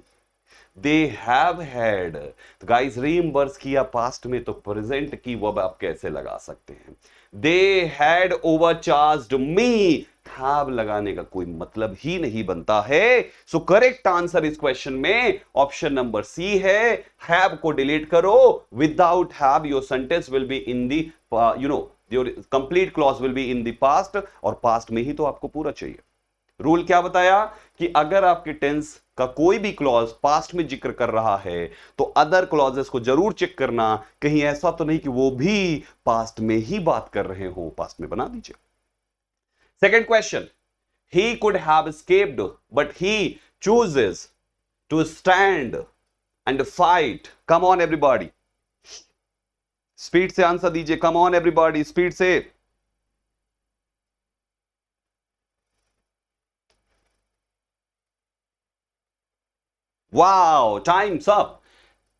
They have had, तो गाइस रीइंबर्स किया पास्ट में, तो प्रेजेंट की वर्ब आप कैसे लगा सकते हैं? They had overcharged me, have लगाने का कोई मतलब ही नहीं बनता है। सो करेक्ट आंसर इस क्वेश्चन में ऑप्शन नंबर सी है। हैव को डिलीट करो, without have your sentence will be in the, your complete clause will be in the past, और पास्ट में ही तो आपको पूरा चाहिए। रूल क्या बताया कि अगर आपके टेंस का कोई भी क्लॉज पास्ट में जिक्र कर रहा है, तो अदर क्लॉजेस को जरूर चेक करना, कहीं ऐसा तो नहीं कि वो भी पास्ट में ही बात कर रहे हो। पास्ट में बना दीजिए। Second question, he could have escaped but he chooses to stand and fight. Come on everybody, speed से आंसर दीजिए। कम ऑन एवरीबॉडी, स्पीड से। Wow, times up.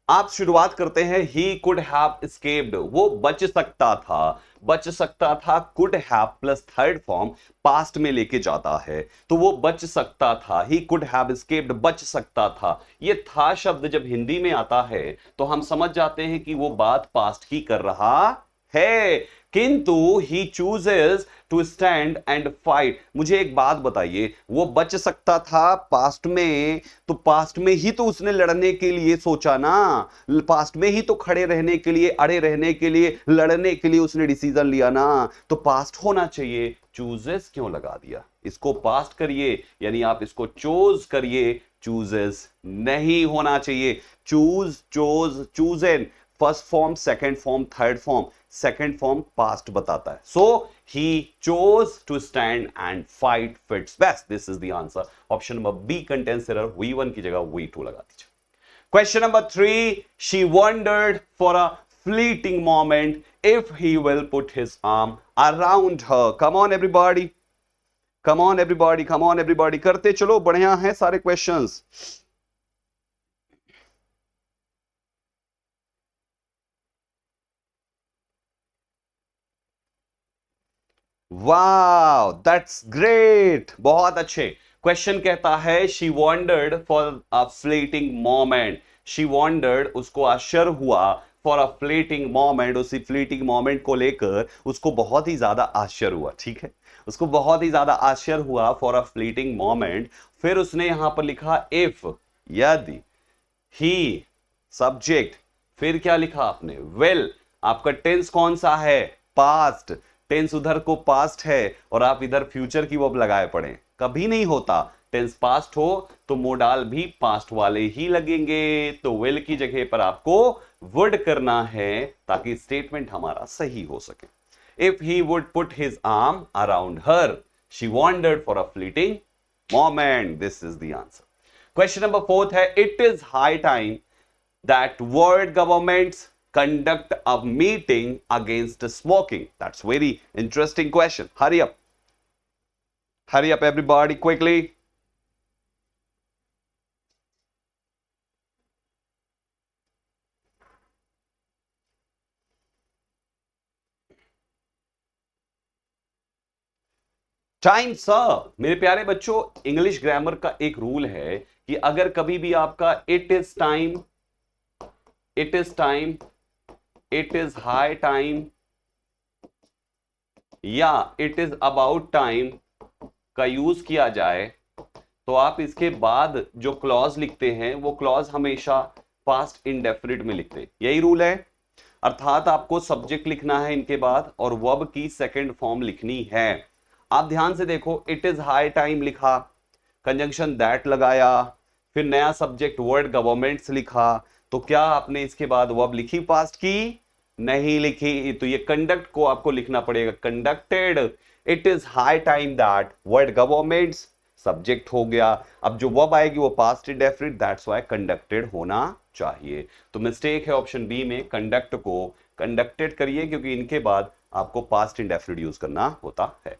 आप शुरुआत करते हैं, ही कुड हैव एस्केप्ड, वो बच सकता था। बच सकता था, could have plus third form past में लेके जाता है, तो वो बच सकता था। ही कुड हैव एस्केप्ड, बच सकता था। ये था शब्द जब हिंदी में आता है तो हम समझ जाते हैं कि वो बात पास्ट की कर रहा है, किंतु he chooses to stand and fight. मुझे एक बात बताइए, वो बच सकता था पास्ट में, तो पास्ट में ही तो उसने लड़ने के लिए सोचा ना, पास्ट में ही तो खड़े रहने के लिए, अड़े रहने के लिए, लड़ने के लिए उसने डिसीजन लिया ना, तो पास्ट होना चाहिए। चूजेस क्यों लगा दिया? इसको पास्ट करिए, यानी आप इसको चोज करिए, चूजेस नहीं होना चाहिए। Choose, chose, chosen, first form, second form, third form. Second form past बताता है। So he chose to stand and fight fits best. This is the answer. Option number B contains error, V1 की जगह V2 लगा दीजिए। Question number 3, she wondered for a fleeting moment if he will put his arm around her. Come on everybody, come on everybody, come on everybody, करते चलो, बढ़िया है सारे questions. वाह, दैट्स ग्रेट, बहुत अच्छे। क्वेश्चन कहता है she wondered for a fleeting moment. She wondered, उसको आश्चर्य हुआ, फॉर अ फ्लेटिंग मोमेंट, उसी फ्लेटिंग मोमेंट को लेकर उसको बहुत ही ज्यादा आश्चर्य हुआ। ठीक है, उसको बहुत ही ज्यादा आश्चर्य हुआ फॉर अ फ्लेटिंग मोमेंट। फिर उसने यहां पर लिखा इफ, यदि, ही, सब्जेक्ट, फिर क्या लिखा आपने? वेल। आपका टेंस कौन सा है? पास्ट। टेंस उधर को पास्ट है और आप इधर फ्यूचर की वर्ब लगाए पड़े, कभी नहीं होता। टेंस पास्ट हो तो मोडाल भी पास्ट वाले ही लगेंगे, तो वेल की जगह पर आपको वुड करना है ताकि स्टेटमेंट हमारा सही हो सके। If he would put his arm around her, she wondered for a fleeting moment. This is the answer. Question number 4 है, it is high time that world governments conduct a meeting against smoking. That's very interesting question. Hurry up everybody quickly. Time sir. मेरे प्यारे बच्चों, English grammar का एक rule है कि अगर कभी भी आपका it is time, it is time, it is high time या इट इज अबाउट टाइम का यूज किया जाए तो आप इसके बाद जो क्लॉज लिखते हैं वो क्लॉज हमेशा पास्ट इंडेफिनिट में लिखते हैं। यही रूल है। अर्थात आपको सब्जेक्ट लिखना है इनके बाद और वर्ब की सेकंड फॉर्म लिखनी है। आप ध्यान से देखो, इट इज हाई टाइम लिखा, कंजंक्शन दैट लगाया, फिर नया सब्जेक्ट वर्ड गवर्नमेंट्स लिखा, तो क्या आपने इसके बाद वर्ब लिखी पास्ट की? नहीं लिखी। तो ये कंडक्ट को आपको लिखना पड़ेगा, conducted. It is high time that word governments, subject हो गया। अब जो वर्ब आएगी वो past indefinite, that's why conducted होना चाहिए। तो मिस्टेक है ऑप्शन बी में, कंडक्ट को कंडक्टेड करिए क्योंकि इनके बाद आपको पास्ट इंडेफिनिट यूज करना होता है।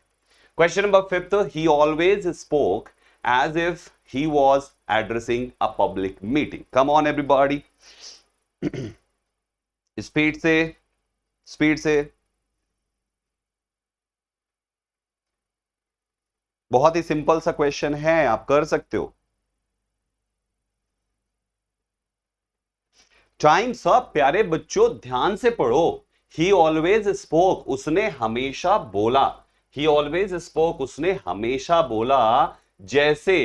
Question number 5, he always spoke as if he was addressing a public meeting. Come on everybody. Speed से, स्पीड से। बहुत ही सिंपल सा क्वेश्चन है, आप कर सकते हो। टाइम सब प्यारे बच्चों ध्यान से पढ़ो। ही ऑलवेज स्पोक, उसने हमेशा बोला। ही ऑलवेज स्पोक, उसने हमेशा बोला। जैसे,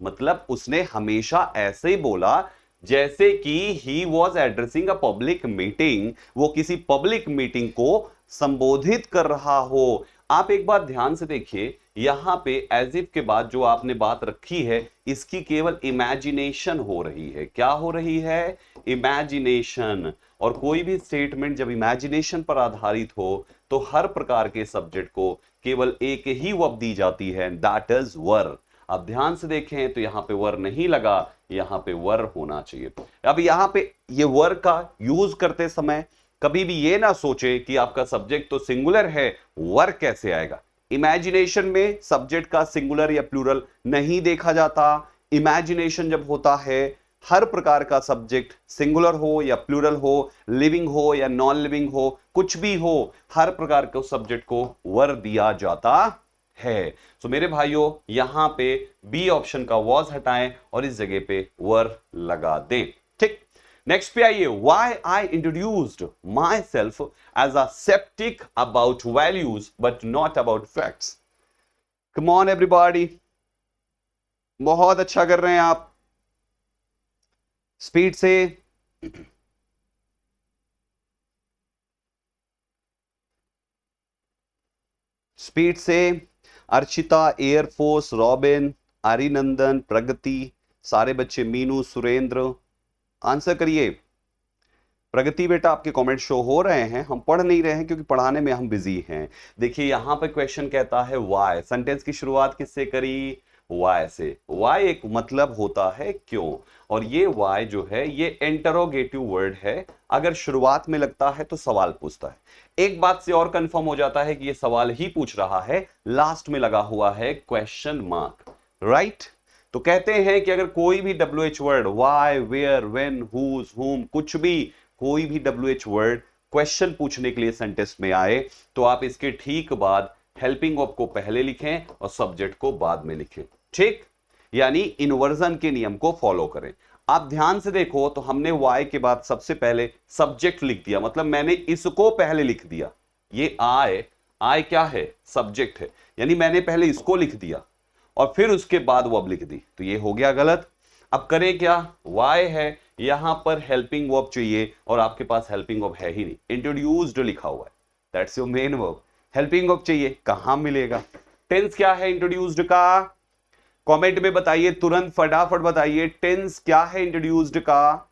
मतलब उसने हमेशा ऐसे बोला जैसे कि he was addressing a public meeting, वो किसी पब्लिक मीटिंग को संबोधित कर रहा हो। आप एक बार ध्यान से देखिए, यहां पे एज इफ के बाद जो आपने बात रखी है इसकी केवल इमेजिनेशन हो रही है। क्या हो रही है? इमेजिनेशन। और कोई भी स्टेटमेंट जब इमेजिनेशन पर आधारित हो तो हर प्रकार के सब्जेक्ट को केवल एक ही वर्ब दी जाती है, दैट इज वर। अब ध्यान से देखें तो यहां पे वर नहीं लगा, यहां पे वर होना चाहिए। अब यहां पे ये वर का यूज करते समय कभी भी ये ना सोचे कि आपका सब्जेक्ट तो सिंगुलर है, वर कैसे आएगा। इमेजिनेशन में सब्जेक्ट का सिंगुलर या प्लूरल नहीं देखा जाता। इमेजिनेशन जब होता है, हर प्रकार का सब्जेक्ट सिंगुलर हो या प्लूरल हो, लिविंग हो या नॉन लिविंग हो, कुछ भी हो, हर प्रकार के सब्जेक्ट को वर दिया जाता है। सो मेरे भाइयों, यहां पे बी ऑप्शन का वॉज हटाएं और इस जगह पे वर लगा दें। ठीक, नेक्स्ट पे आइए। Why I introduced myself as a skeptic about values but not about facts. Come on everybody. बहुत अच्छा कर रहे हैं आप, स्पीड से। स्पीड से। अर्चिता, एयरफोर्स, रॉबिन, अरिनंदन, प्रगति, सारे बच्चे, मीनू, सुरेंद्र, आंसर करिए। प्रगति बेटा, आपके कमेंट शो हो रहे हैं, हम पढ़ नहीं रहे हैं क्योंकि पढ़ाने में हम बिजी हैं। देखिए यहां पे क्वेश्चन कहता है वाई, सेंटेंस की शुरुआत किससे करी? वाई से। वाई एक मतलब होता है क्यों, और ये वाई जो है ये इंटरोगेटिव वर्ड है। अगर शुरुआत में लगता है तो सवाल पूछता है। एक बात से और कंफर्म हो जाता है कि ये सवाल ही पूछ रहा है, लास्ट में लगा हुआ है क्वेश्चन मार्क, राइट। तो कहते हैं कि अगर कोई भी WH word, why, where, when, whose, whom, कुछ भी कोई भी WH वर्ड क्वेश्चन पूछने के लिए सेंटेंस में आए तो आप इसके ठीक बाद हेल्पिंग वर्ब को पहले लिखें और सब्जेक्ट को बाद में लिखें। ठीक, यानी इन्वर्जन के नियम को फॉलो करें। आप ध्यान से देखो तो हमने वाई के बाद सबसे पहले सब्जेक्ट लिख दिया, मतलब मैंने इसको पहले लिख दिया। ये आई क्या है? सब्जेक्ट है, यानी मैंने पहले इसको लिख दिया और फिर उसके बाद वर्ब लिख दी, तो ये हो गया गलत। अब करें क्या? वाई है, यहां पर हेल्पिंग वर्ब चाहिए और आपके पास हेल्पिंग वर्ब है ही नहीं, इंट्रोड्यूस्ड लिखा हुआ है, that's your main verb. Helping verb चाहिए, कहां मिलेगा? टेंस क्या है इंट्रोड्यूस्ड का? कमेंट में बताइए, तुरंत फटाफट बताइए, टेंस क्या है इंट्रोड्यूस्ड का?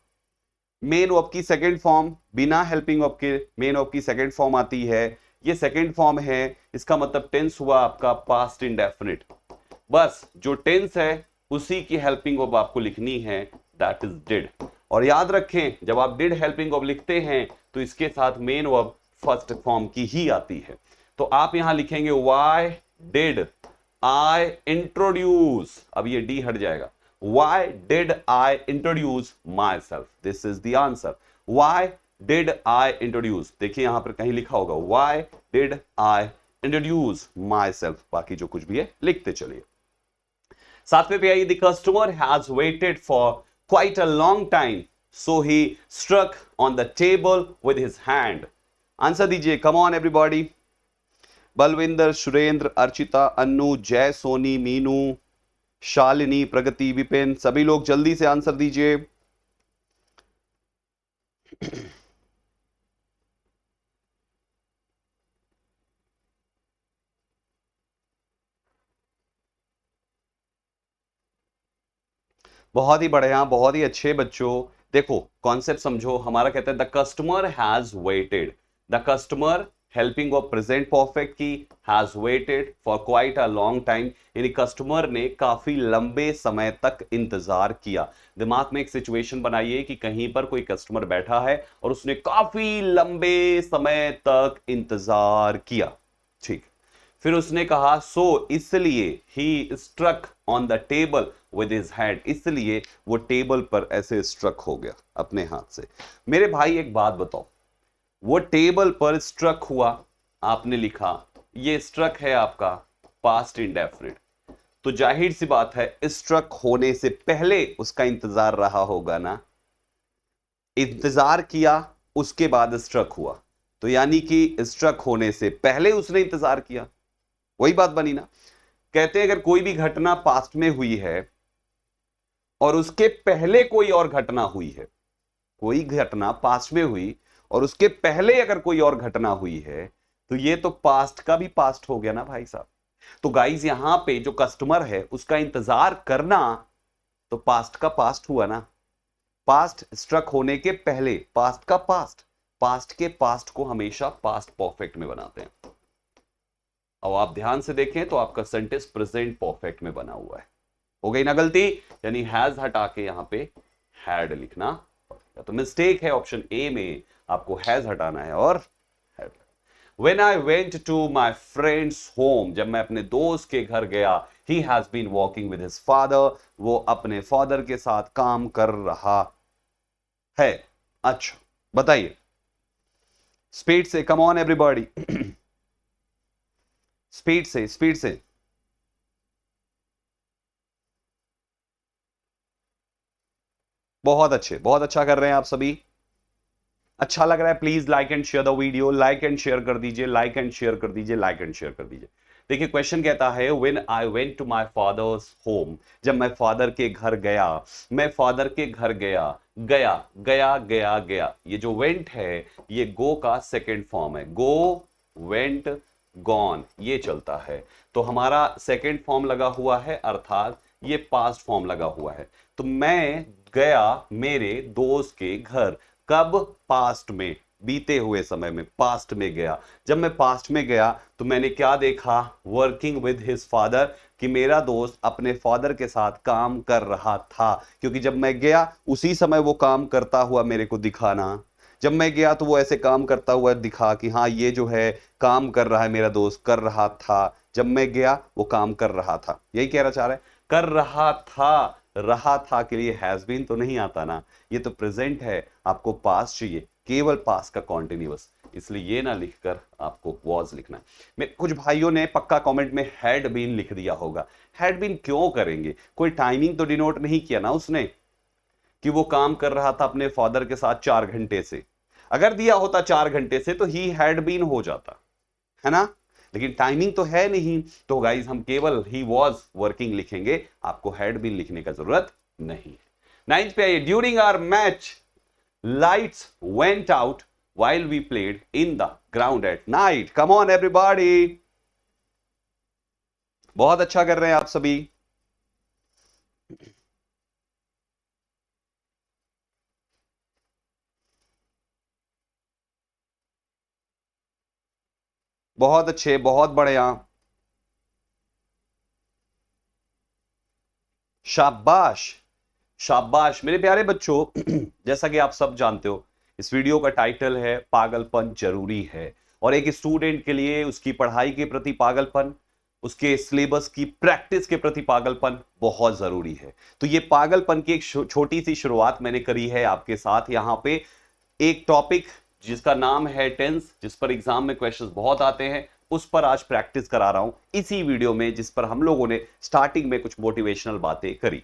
मेन वर्ब की सेकंड फॉर्म, बिना हेल्पिंग वर्ब के मेन वर्ब की सेकंड फॉर्म आती है, ये सेकंड फॉर्म है, इसका मतलब टेंस हुआ आपका पास्ट इंडेफिनिट। बस जो टेंस है उसी की हेल्पिंग वर्ब आपको लिखनी है, दैट इज डिड। और याद रखें, जब आप डिड हेल्पिंग वर्ब लिखते हैं तो इसके साथ मेन वर्ब फर्स्ट फॉर्म की ही आती है। तो आप यहां लिखेंगे व्हाई डिड आई इंट्रोड्यूस, अब ये डी हट जाएगा, why did I introduce my self, this is the answer. Why did I introduce, देखिए यहां पर कहीं लिखा होगा why did I introduce my self, बाकी जो कुछ भी है लिखते चलिए। सातवें पे आइए, the customer has waited for quite a long time so he struck on the table with his hand. Answer दीजिए, come on everybody. Balwinder, Surendra, Archita, Annu, Jay, Soni, Meenu, Shalini, प्रगति, विपिन, सभी लोग जल्दी से आंसर दीजिए। बहुत ही बढ़िया, बहुत ही अच्छे बच्चों। देखो कॉन्सेप्ट समझो, हमारा कहता है the customer has waited, the customer helping of present perfect की has waited for quite a long time, यानी कस्टमर ने काफी लंबे समय तक इंतजार किया। दिमाग में एक सिचुएशन बनाइए कि कहीं पर कोई कस्टमर बैठा है और उसने काफी लंबे समय तक इंतजार किया, ठीक। फिर उसने कहा सो इसलिए he struck on the table with his hand, इसलिए वो टेबल पर ऐसे स्ट्रक हो गया अपने हाथ से। मेरे भाई एक बात बताओ, वो टेबल पर स्ट्रक हुआ, आपने लिखा, ये स्ट्रक है आपका पास्ट इंडेफिनिट, तो जाहिर सी बात है स्ट्रक होने से पहले उसका इंतजार रहा होगा ना, इंतजार किया उसके बाद स्ट्रक हुआ, तो यानी कि स्ट्रक होने से पहले उसने इंतजार किया। वही बात बनी ना। कहते हैं अगर कोई भी घटना पास्ट में हुई है और उसके पहले कोई और घटना हुई है, कोई घटना पास्ट में हुई और उसके पहले अगर कोई और घटना हुई है, तो ये तो पास्ट का भी पास्ट हो गया ना भाई साहब। तो गाइस यहां पे जो कस्टमर है उसका इंतजार करना तो पास्ट का पास्ट हुआ ना। पास्ट स्ट्रक होने के पहले, पास्ट का पास्ट, पास्ट के पास्ट को हमेशा पास्ट परफेक्ट में बनाते हैं। अब आप ध्यान से देखें तो आपका सेंटेंस प्रेजेंट परफेक्ट में बना हुआ है। हो गई ना गलती, यानी हैज हटा के यहां पे हैड लिखना पड़ेगा। तो मिस्टेक है ऑप्शन ए में, आपको हैज हटाना है और had. When I went to my friend's home, जब मैं अपने दोस्त के घर गया, he has been walking with his father, वो अपने फादर के साथ काम कर रहा है। अच्छा बताइए स्पीड से, कम ऑन एवरीबॉडी, स्पीड से, स्पीड से। बहुत अच्छे, बहुत अच्छा कर रहे हैं आप सभी। अच्छा लग रहा है, please like and share the video, like and share कर दीजिए, लाइक एंड शेयर कर दीजिए, लाइक एंड शेयर कर दीजिए। देखिए क्वेश्चन कहता है when I went to my father's home, जब मैं फादर के घर गया, मैं फादर के घर गया, गया गया गया गया, ये जो वेंट है ये गो का सेकेंड फॉर्म है, गो, वेंट, गॉन, ये चलता है। तो हमारा सेकेंड फॉर्म लगा हुआ है, अर्थात ये पास्ट फॉर्म लगा हुआ है। तो मैं गया मेरे दोस्त के घर, कब, पास्ट में, बीते हुए समय में, पास्ट में गया। जब मैं पास्ट में गया तो मैंने क्या देखा, वर्किंग विद हिज फादर, कि मेरा दोस्त अपने फादर के साथ काम कर रहा था, क्योंकि जब मैं गया उसी समय वो काम करता हुआ मेरे को दिखा ना। जब मैं गया तो वो ऐसे काम करता हुआ दिखा कि हाँ ये जो है काम कर रहा है, मेरा दोस्त कर रहा था, जब मैं गया वो काम कर रहा था, यही कहना चाह रहा है, कर रहा था के लिए हैज बीन तो नहीं आता ना, ये तो प्रेजेंट है, आपको पास्ट चाहिए, केवल पास्ट का कॉन्टिन्यूअस, इसलिए ये ना लिखकर आपको वॉज लिखना है। कुछ भाइयों ने पक्का कमेंट में हैड बीन लिख दिया होगा। हैड बीन क्यों करेंगे, कोई टाइमिंग तो डिनोट नहीं किया ना उसने कि वो काम कर रहा था अपने फादर के साथ 4 घंटे से। अगर दिया होता 4 घंटे से तो ही हैड बीन हो जाता है ना, लेकिन टाइमिंग तो है नहीं, तो गाइज हम केवल ही वॉज वर्किंग लिखेंगे, आपको हैड बीन लिखने का जरूरत नहीं है। 9th पे आइए, during our match lights went out while we played in the ground at night. Come on everybody, बहुत अच्छा कर रहे हैं आप सभी। बहुत अच्छे, बहुत बढ़िया, शाबाश शाबाश मेरे प्यारे बच्चों। जैसा कि आप सब जानते हो इस वीडियो का टाइटल है पागलपन जरूरी है, और एक स्टूडेंट के लिए उसकी पढ़ाई के प्रति पागलपन, उसके सिलेबस की प्रैक्टिस के प्रति पागलपन बहुत जरूरी है। तो ये पागलपन की एक छोटी सी शुरुआत मैंने करी है आपके साथ। यहां पे एक टॉपिक जिसका नाम है टेंस, जिस पर एग्जाम में क्वेश्चंस बहुत आते हैं, उस पर आज प्रैक्टिस करा रहा हूं इसी वीडियो में, जिस पर हम लोगों ने स्टार्टिंग में कुछ मोटिवेशनल बातें करी,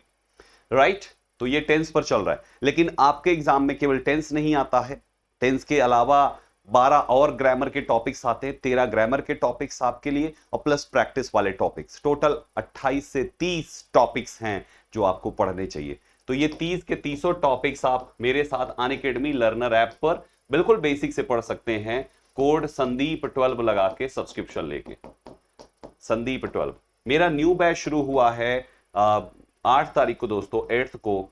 राइट। तो ये टेंस पर चल रहा है, लेकिन आपके एग्जाम में केवल टेंस नहीं आता है, टेंस के अलावा 12 और ग्रामर के टॉपिक्स आते हैं, 13 ग्रामर के टॉपिक्स आपके लिए और प्लस प्रैक्टिस वाले टॉपिक्स, टोटल 28 से 30 टॉपिक्स हैं जो आपको पढ़ने चाहिए। तो ये 30 के 30 टॉपिक्स आप मेरे साथ अनअकैडमी लर्नर ऐप पर बिल्कुल बेसिक से पढ़ सकते हैं, कोड संदीप 12 लगा के सब्सक्रिप्शन लेके। संदीप 12 मेरा न्यू बैच शुरू हुआ है 8 तारीख को दोस्तों, 8th को,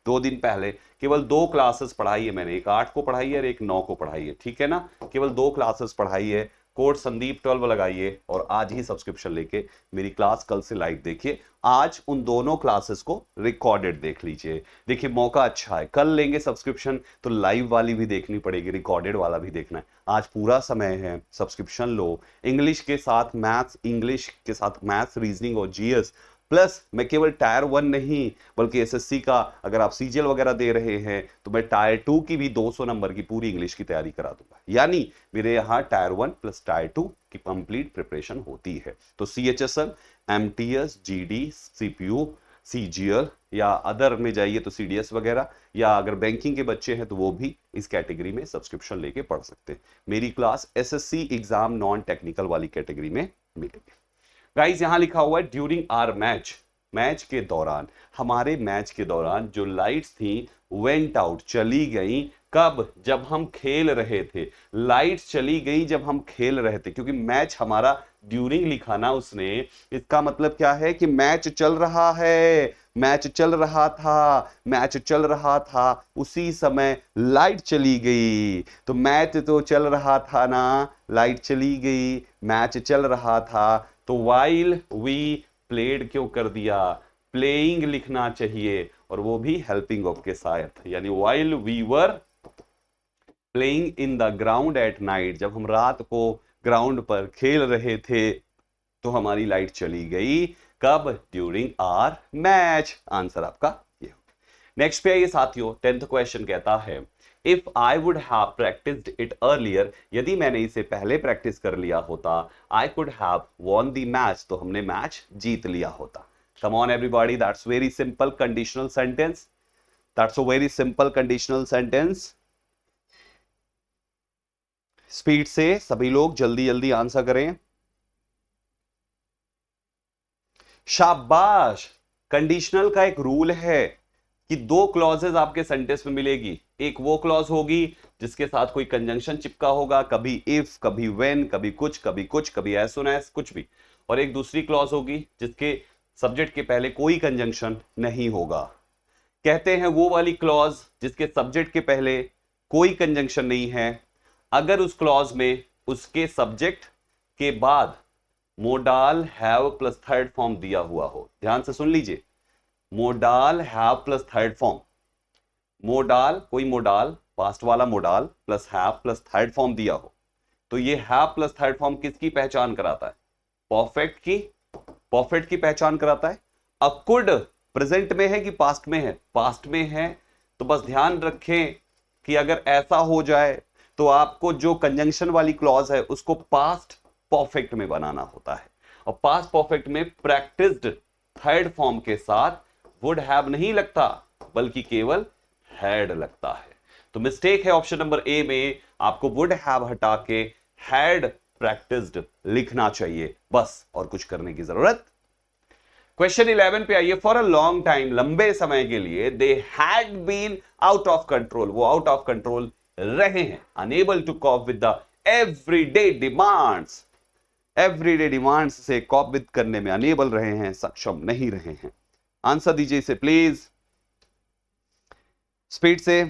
2 दिन पहले। केवल 2 क्लासेस पढ़ाई है मैंने, एक 8 को पढ़ाई है और एक 9 को पढ़ाई है, ठीक है ना। केवल 2 क्लासेस पढ़ाई है, कोड संदीप 12 लगाइए और आज ही सब्सक्रिप्शन लेके मेरी क्लास कल से लाइव देखिए। आज उन दोनों क्लासेस को रिकॉर्डेड देख लीजिए। देखिए मौका अच्छा है, कल लेंगे सब्सक्रिप्शन तो लाइव वाली भी देखनी पड़ेगी, रिकॉर्डेड वाला भी देखना है। आज पूरा समय है, सब्सक्रिप्शन लो। इंग्लिश के साथ मैथ्स, रीजनिंग और जीएस, प्लस मैं केवल टायर 1 नहीं बल्कि एसएससी का, अगर आप सीजीएल वगैरह दे रहे हैं तो मैं टायर 2 की भी 200 नंबर की पूरी इंग्लिश की तैयारी करा दूंगा। यानी मेरे यहाँ टायर 1 प्लस टायर 2 की कंप्लीट प्रिपरेशन होती है। तो CHSL, MTS, GD, CPU, CGL या अदर में जाइए तो सीडीएस वगैरह, या अगर बैंकिंग के बच्चे हैं तो वो भी इस कैटेगरी में सब्सक्रिप्शन लेके पढ़ सकते हैं। मेरी class SSC exam non technical वाली कैटेगरी में मिलेगी। गाइस यहां लिखा हुआ है ड्यूरिंग आवर मैच के दौरान, हमारे मैच के दौरान जो लाइट्स थी वेंट आउट, चली गई। कब? जब हम खेल रहे थे। लाइट्स चली गई जब हम खेल रहे थे, क्योंकि मैच हमारा ड्यूरिंग लिखा ना उसने, इसका मतलब क्या है कि मैच चल रहा है, मैच चल रहा था, मैच चल रहा था, उसी समय लाइट चली गई। तो मैच तो चल रहा था ना, लाइट चली गई, मैच चल रहा था, तो वाइल वी प्लेड क्यों कर दिया, प्लेइंग लिखना चाहिए, और वो भी हेल्पिंग ऑफ के साथ, यानी while we were playing in the ground at night, जब हम रात को ग्राउंड पर खेल रहे थे तो हमारी लाइट चली गई। कब? During our match. आंसर आपका ये हो। नेक्स्ट पे आइए साथियों, 10th क्वेश्चन कहता है if I would have practised it earlier, यदि मैंने इसे पहले प्रैक्टिस कर लिया होता, I could have won the match, तो हमने मैच जीत लिया होता। कम on everybody, that's very simple conditional sentence, that's a very simple conditional sentence. Speed से सभी लोग जल्दी जल्दी आंसर करें। शाबाश। कंडीशनल का एक रूल है कि 2 क्लॉजेज आपके सेंटेंस में मिलेगी। एक वो क्लॉज होगी जिसके साथ कोई कंजंक्शन चिपका होगा, कभी इफ, कभी व्हेन, कभी कुछ, कभी एज सून एज, कुछ भी। और एक दूसरी क्लॉज होगी जिसके सब्जेक्ट के पहले कोई कंजंक्शन नहीं होगा। कहते हैं वो वाली क्लॉज जिसके सब्जेक्ट के पहले कोई कंजंक्शन नहीं है, अगर उस क्लॉज में उसके सब्जेक्ट के बाद modal have plus third form दिया हुआ हो। ध्यान से सुन लीजिए, modal have plus third form, modal, कोई मोडाल, पास्ट वाला modal plus have plus third form दिया हो, तो ये हैव प्लस थर्ड फॉर्म किसकी पहचान कराता है? परफेक्ट की, परफेक्ट की पहचान कराता है। अब कुड प्रेजेंट में है कि पास्ट में है? पास्ट में है। तो बस ध्यान रखें कि अगर ऐसा हो जाए तो आपको जो कंजंक्शन वाली क्लॉज है उसको पास्ट परफेक्ट में बनाना होता है, और पास्ट परफेक्ट में प्रैक्टिस्ड थर्ड फॉर्म के साथ वुड हैव नहीं लगता बल्कि केवल हैड लगता है। तो मिस्टेक है ऑप्शन नंबर ए में, आपको वुड हैव हटा के हैड प्रैक्टिस्ड लिखना चाहिए बस, और कुछ करने की जरूरत। क्वेश्चन 11 पे आइए। फॉर अ लॉन्ग टाइम, लंबे समय के लिए, they had been out of control, वो आउट ऑफ कंट्रोल रहे हैं, unable to cope with the everyday demands, everyday demands से कॉप विद करने में अनेबल रहे हैं, सक्षम नहीं रहे हैं। आंसर दीजिए इसे प्लीज, स्पीड से।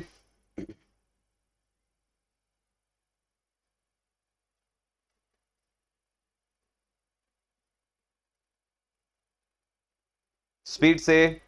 स्पीड से।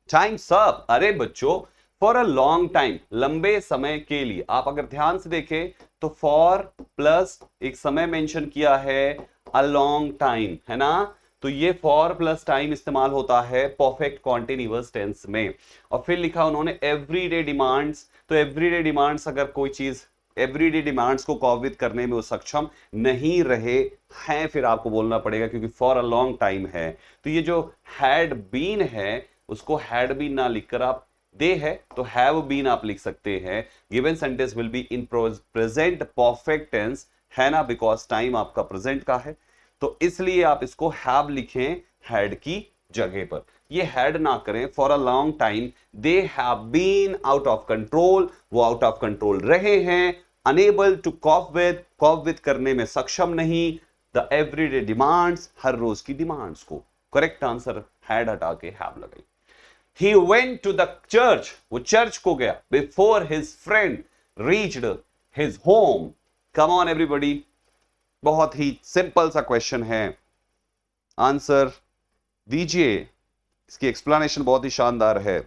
Times up. अरे बच्चों, फॉर अ लॉन्ग टाइम, लंबे समय के लिए, आप अगर ध्यान से देखें तो फॉर प्लस एक समय मेंशन किया है, अ लॉन्ग टाइम, है ना। तो ये फॉर प्लस टाइम इस्तेमाल होता है परफेक्ट कॉन्टिन्यूअस टेंस में। और फिर लिखा उन्होंने एवरीडे डिमांड्स, तो एवरीडे डिमांड्स अगर कोई चीज एवरीडे डिमांड्स को कॉप विद करने में वो सक्षम नहीं रहे हैं, फिर आपको बोलना पड़ेगा क्योंकि फॉर अ लॉन्ग टाइम है। तो ये जो हैड बीन है उसको हैड बीन ना लिखकर आप दे है तो हैव बीन आप लिख सकते हैं। Given sentence will be in present perfect tense है ना, बिकॉज टाइम आपका प्रेजेंट का है, तो इसलिए आप इसको हैव लिखें हैड की जगह पर। ये हैड ना करें, for a long time they have been out of control, वो आउट ऑफ कंट्रोल रहे हैं, अनेबल टू कॉप विद करने में सक्षम नहीं, द एवरीडे डिमांड्स, हर रोज की डिमांड्स को। करेक्ट आंसर हैड हटा के हैव लगाई। He went to the church, वो चर्च को गया, before his friend reached his home. Come on everybody, बहुत ही सिंपल सा क्वेश्चन है, आंसर दीजिए। इसकी एक्सप्लेनेशन बहुत ही शानदार है।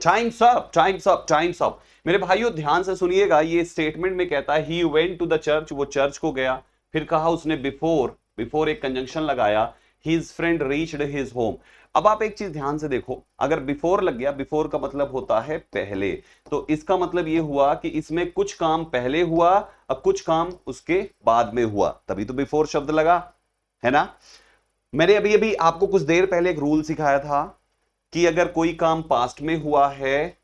Times up, times up, times up. मेरे भाइयों ध्यान से सुनिएगा, ये स्टेटमेंट में कहता है he went to the church, वो चर्च को गया, फिर कहा उसने बिफोर, बिफोर एक कंजंक्शन लगाया, his friend reached his home. अब आप एक चीज ध्यान से देखो, अगर बिफोर लग गया, बिफोर का मतलब होता है पहले, तो इसका मतलब ये हुआ कि इसमें कुछ काम पहले हुआ और कुछ काम उसके बाद में हुआ, तभी तो बिफोर शब्द लगा, है ना। मैंने अभी अभी आपको कुछ देर पहले एक रूल सिखाया था कि अगर कोई काम पास्ट में हुआ है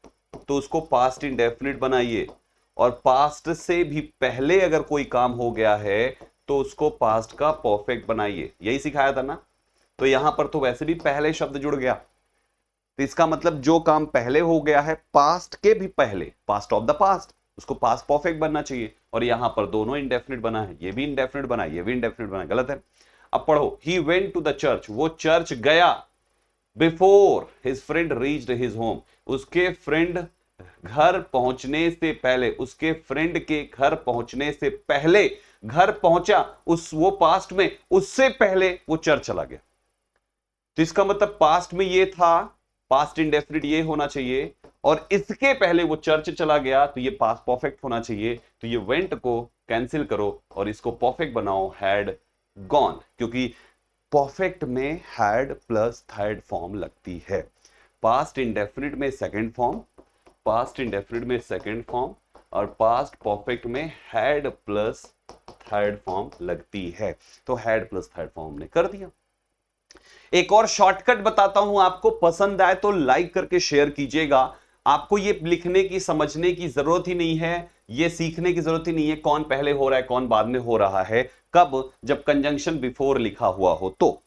तो उसको पास्ट इंडेफिनिट बनाइए, और पास्ट से भी पहले अगर कोई काम हो गया है तो उसको पास्ट का परफेक्ट बनाइए, यही सिखाया था ना। तो यहां पर तो वैसे भी पहले शब्द जुड़ गया, तो इसका मतलब जो काम पहले हो गया है पास्ट के भी पहले, पास्ट ऑफ द पास्ट, उसको पास्ट परफेक्ट बनना चाहिए, और यहां पर दोनों इंडेफिनिट बना है, ये भी इंडेफिनिट बना है, ये भी इंडेफिनिट बना है, गलत है। अब पढ़ो, he went to the church, वो चर्च गया, before his friend reached his home, उसके फ्रेंड घर पहुंचने से पहले, उसके फ्रेंड के घर पहुंचने से पहले, घर पहुंचा उस वो पास्ट में, उससे पहले वो चर्च चला गया। तो इसका मतलब पास्ट में ये था, पास्ट इंडेफिनिट ये होना चाहिए, और इसके पहले वो चर्च चला गया तो ये पास्ट परफेक्ट होना चाहिए। तो ये वेंट को कैंसिल करो और इसको परफेक्ट बनाओ, हैड गॉन, क्योंकि परफेक्ट में हैड प्लस थर्ड फॉर्म लगती है, पास्ट इंडेफिनिट में सेकंड फॉर्म, पास्ट इंडेफिनिट में सेकंड फॉर्म, और पास्ट परफेक्ट में हैड प्लस थर्ड फॉर्म लगती है। तो हैड प्लस थर्ड फॉर्म ने कर दिया। एक और शॉर्टकट बताता हूं आपको, पसंद आए तो लाइक करके शेयर कीजिएगा। आपको ये लिखने की समझने की जरूरत ही नहीं है, ये सीखने की जरूरत ही नहीं है कौन पहले हो रहा है कौन बाद में हो रहा है, कब, जब कंजंक्शन बिफोर लिखा हुआ हो। तो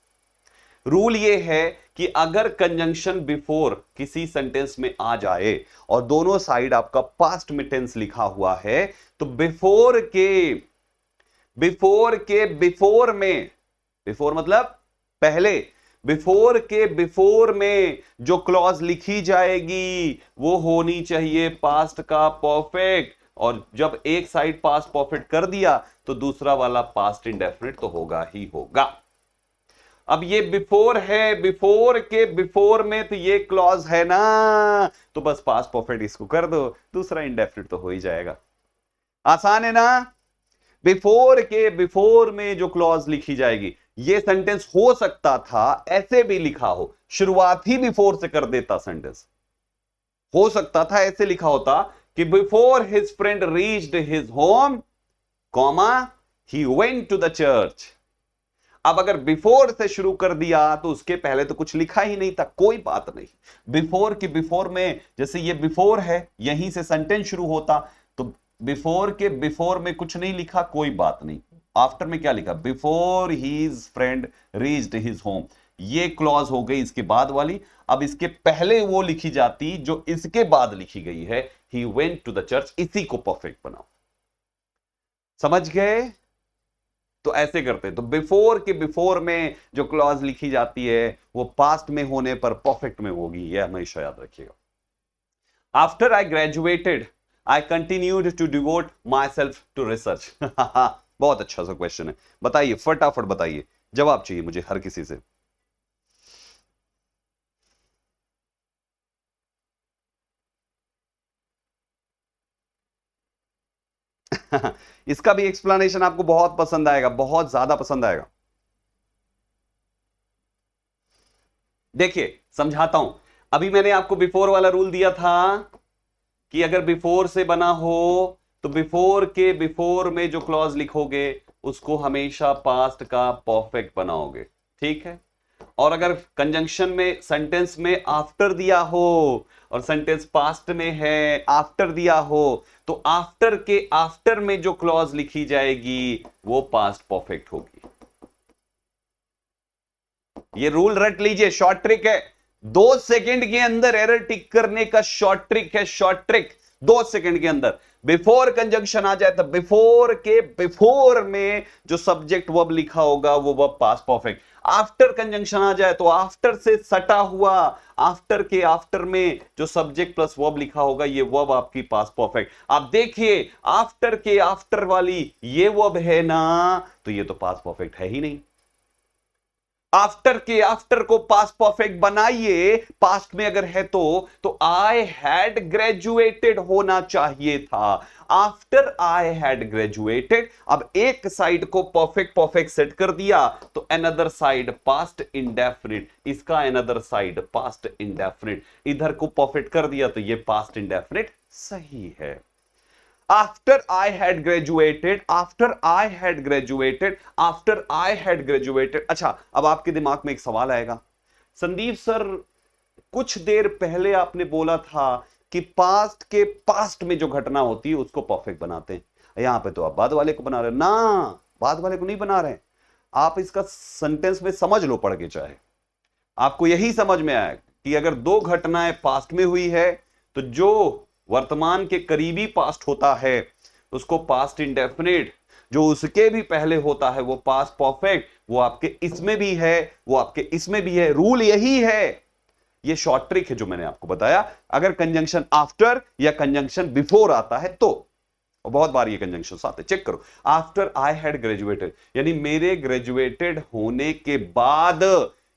रूल ये है कि अगर कंजंक्शन बिफोर किसी सेंटेंस में आ जाए और दोनों साइड आपका पास्ट में टेंस लिखा हुआ है, तो बिफोर में, बिफोर मतलब पहले, बिफोर के बिफोर में जो क्लॉज लिखी जाएगी वो होनी चाहिए पास्ट का परफेक्ट, और जब एक साइड पास्ट परफेक्ट कर दिया तो दूसरा वाला पास्ट इंडेफिनिट तो होगा ही होगा। अब ये बिफोर है, बिफोर के बिफोर में तो ये क्लॉज है ना, तो बस पास्ट परफेक्ट इसको कर दो, दूसरा इंडेफिनिट तो हो ही जाएगा। आसान है ना। बिफोर के बिफोर में जो क्लॉज लिखी जाएगी, ये सेंटेंस हो सकता था ऐसे भी लिखा हो, शुरुआत ही बिफोर से कर देता सेंटेंस, हो सकता था ऐसे लिखा होता कि before his friend reached his home, comma he went to the church. अब अगर बिफोर से शुरू कर दिया तो उसके पहले तो कुछ लिखा ही नहीं था, कोई बात नहीं, बिफोर की बिफोर में, जैसे ये बिफोर है यहीं से सेंटेंस शुरू होता, तो बिफोर के बिफोर में कुछ नहीं लिखा, कोई बात नहीं, आफ्टर में क्या लिखा, before his friend reached his home, ये क्लॉज हो गई इसके बाद वाली। अब इसके पहले वो लिखी जाती जो इसके बाद लिखी गई है, he went to the church, इसी को परफेक्ट बनाओ। समझ गए। तो ऐसे करते हैं, तो बिफोर के बिफोर में जो क्लॉज लिखी जाती है वो पास्ट में होने पर परफेक्ट में होगी, ये हमेशा याद रखिएगा। After I graduated I continued to devote myself to research. बहुत अच्छा सा क्वेश्चन है, बताइए फटाफट बताइए, जवाब चाहिए मुझे हर किसी से। इसका भी एक्सप्लेनेशन आपको बहुत पसंद आएगा, बहुत ज्यादा पसंद आएगा। देखिए समझाता हूं। अभी मैंने आपको बिफोर वाला रूल दिया था कि अगर बिफोर से बना हो तो बिफोर के बिफोर में जो क्लॉज लिखोगे उसको हमेशा पास्ट का परफेक्ट बनाओगे, ठीक है। और अगर कंजंक्शन में सेंटेंस में आफ्टर दिया हो और सेंटेंस पास्ट में है, आफ्टर दिया हो, तो आफ्टर के आफ्टर में जो क्लॉज लिखी जाएगी वो पास्ट परफेक्ट होगी। ये रूल रट लीजिए, शॉर्ट ट्रिक है। 2 सेकंड के अंदर एरर टिक करने का शॉर्ट ट्रिक है, शॉर्ट ट्रिक। 2 सेकंड के अंदर बिफोर कंजंक्शन आ जाए तो बिफोर के बिफोर में जो सब्जेक्ट वर्ब लिखा होगा वो verb past perfect. After conjunction आ जाए तो आफ्टर से सटा हुआ आफ्टर के आफ्टर में जो सब्जेक्ट प्लस वर्ब लिखा होगा ये वर्ब आपकी पास्ट परफेक्ट। आप देखिए आफ्टर के आफ्टर वाली ये वर्ब है ना, तो ये तो पास्ट परफेक्ट है ही नहीं। आफ्टर के आफ्टर को पास्ट परफेक्ट बनाइए, पास्ट में अगर है तो आई हैड ग्रेजुएटेड होना चाहिए था। आफ्टर आई हैड ग्रेजुएटेड, अब एक साइड को परफेक्ट परफेक्ट सेट कर दिया तो अनदर साइड पास्ट इंडेफिनिट, इसका अनदर साइड पास्ट इंडेफिनिट, इधर को परफेक्ट कर दिया तो ये पास्ट इंडेफिनिट सही है। After I had graduated, after I had graduated, after I had graduated। अच्छा, अब आपके दिमाग में एक सवाल आएगा, संदीप सर कुछ देर पहले आपने बोला था कि पास्ट के पास्ट में जो घटना होती है उसको परफेक्ट बनाते हैं। यहां पे तो आप बाद वाले को बना रहे हैं ना, बाद वाले को नहीं बना रहे हैं। आप इसका सेंटेंस में समझ लो पढ़ के, चाहे आपको यही समझ में आए कि अगर दो घटनाएं पास्ट में हुई है तो जो वर्तमान के करीबी पास्ट होता है उसको पास्ट इंडेफिनिट, जो उसके भी पहले होता है वो पास्ट परफेक्ट, वो आपके इसमें भी है, वो आपके इसमें भी है। रूल यही है, ये शॉर्ट ट्रिक है जो मैंने आपको बताया। अगर कंजंक्शन आफ्टर या कंजंक्शन बिफोर आता है तो, और बहुत बार ये कंजंक्शन आते हैं, चेक करो। आफ्टर आई हैड ग्रेजुएटेड यानी मेरे ग्रेजुएटेड होने के बाद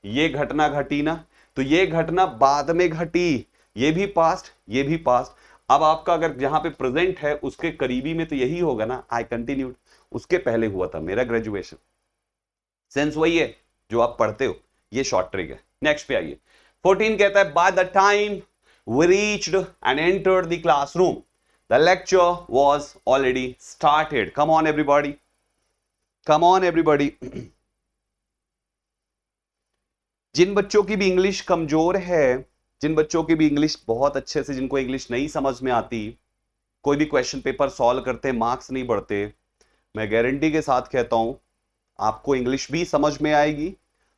ये घटना घटी ना, तो ये घटना बाद में घटी, ये भी पास्ट, ये भी पास्ट। अब आपका अगर जहां पे प्रेजेंट है उसके करीबी में तो यही होगा ना, आई कंटिन्यूड, उसके पहले हुआ था मेरा ग्रेजुएशन। सेंस वही है जो आप पढ़ते हो, ये शॉर्ट ट्रिक है। नेक्स्ट पे आइए, 14 कहता है by the time we reached and entered the classroom the lecture was already started. Come on everybody, come on everybody. जिन बच्चों की भी इंग्लिश कमजोर है, जिन बच्चों की भी इंग्लिश बहुत अच्छे से, जिनको इंग्लिश नहीं समझ में आती, कोई भी क्वेश्चन पेपर सॉल्व करते मार्क्स नहीं बढ़ते, मैं गारंटी के साथ कहता हूं आपको इंग्लिश भी समझ में आएगी,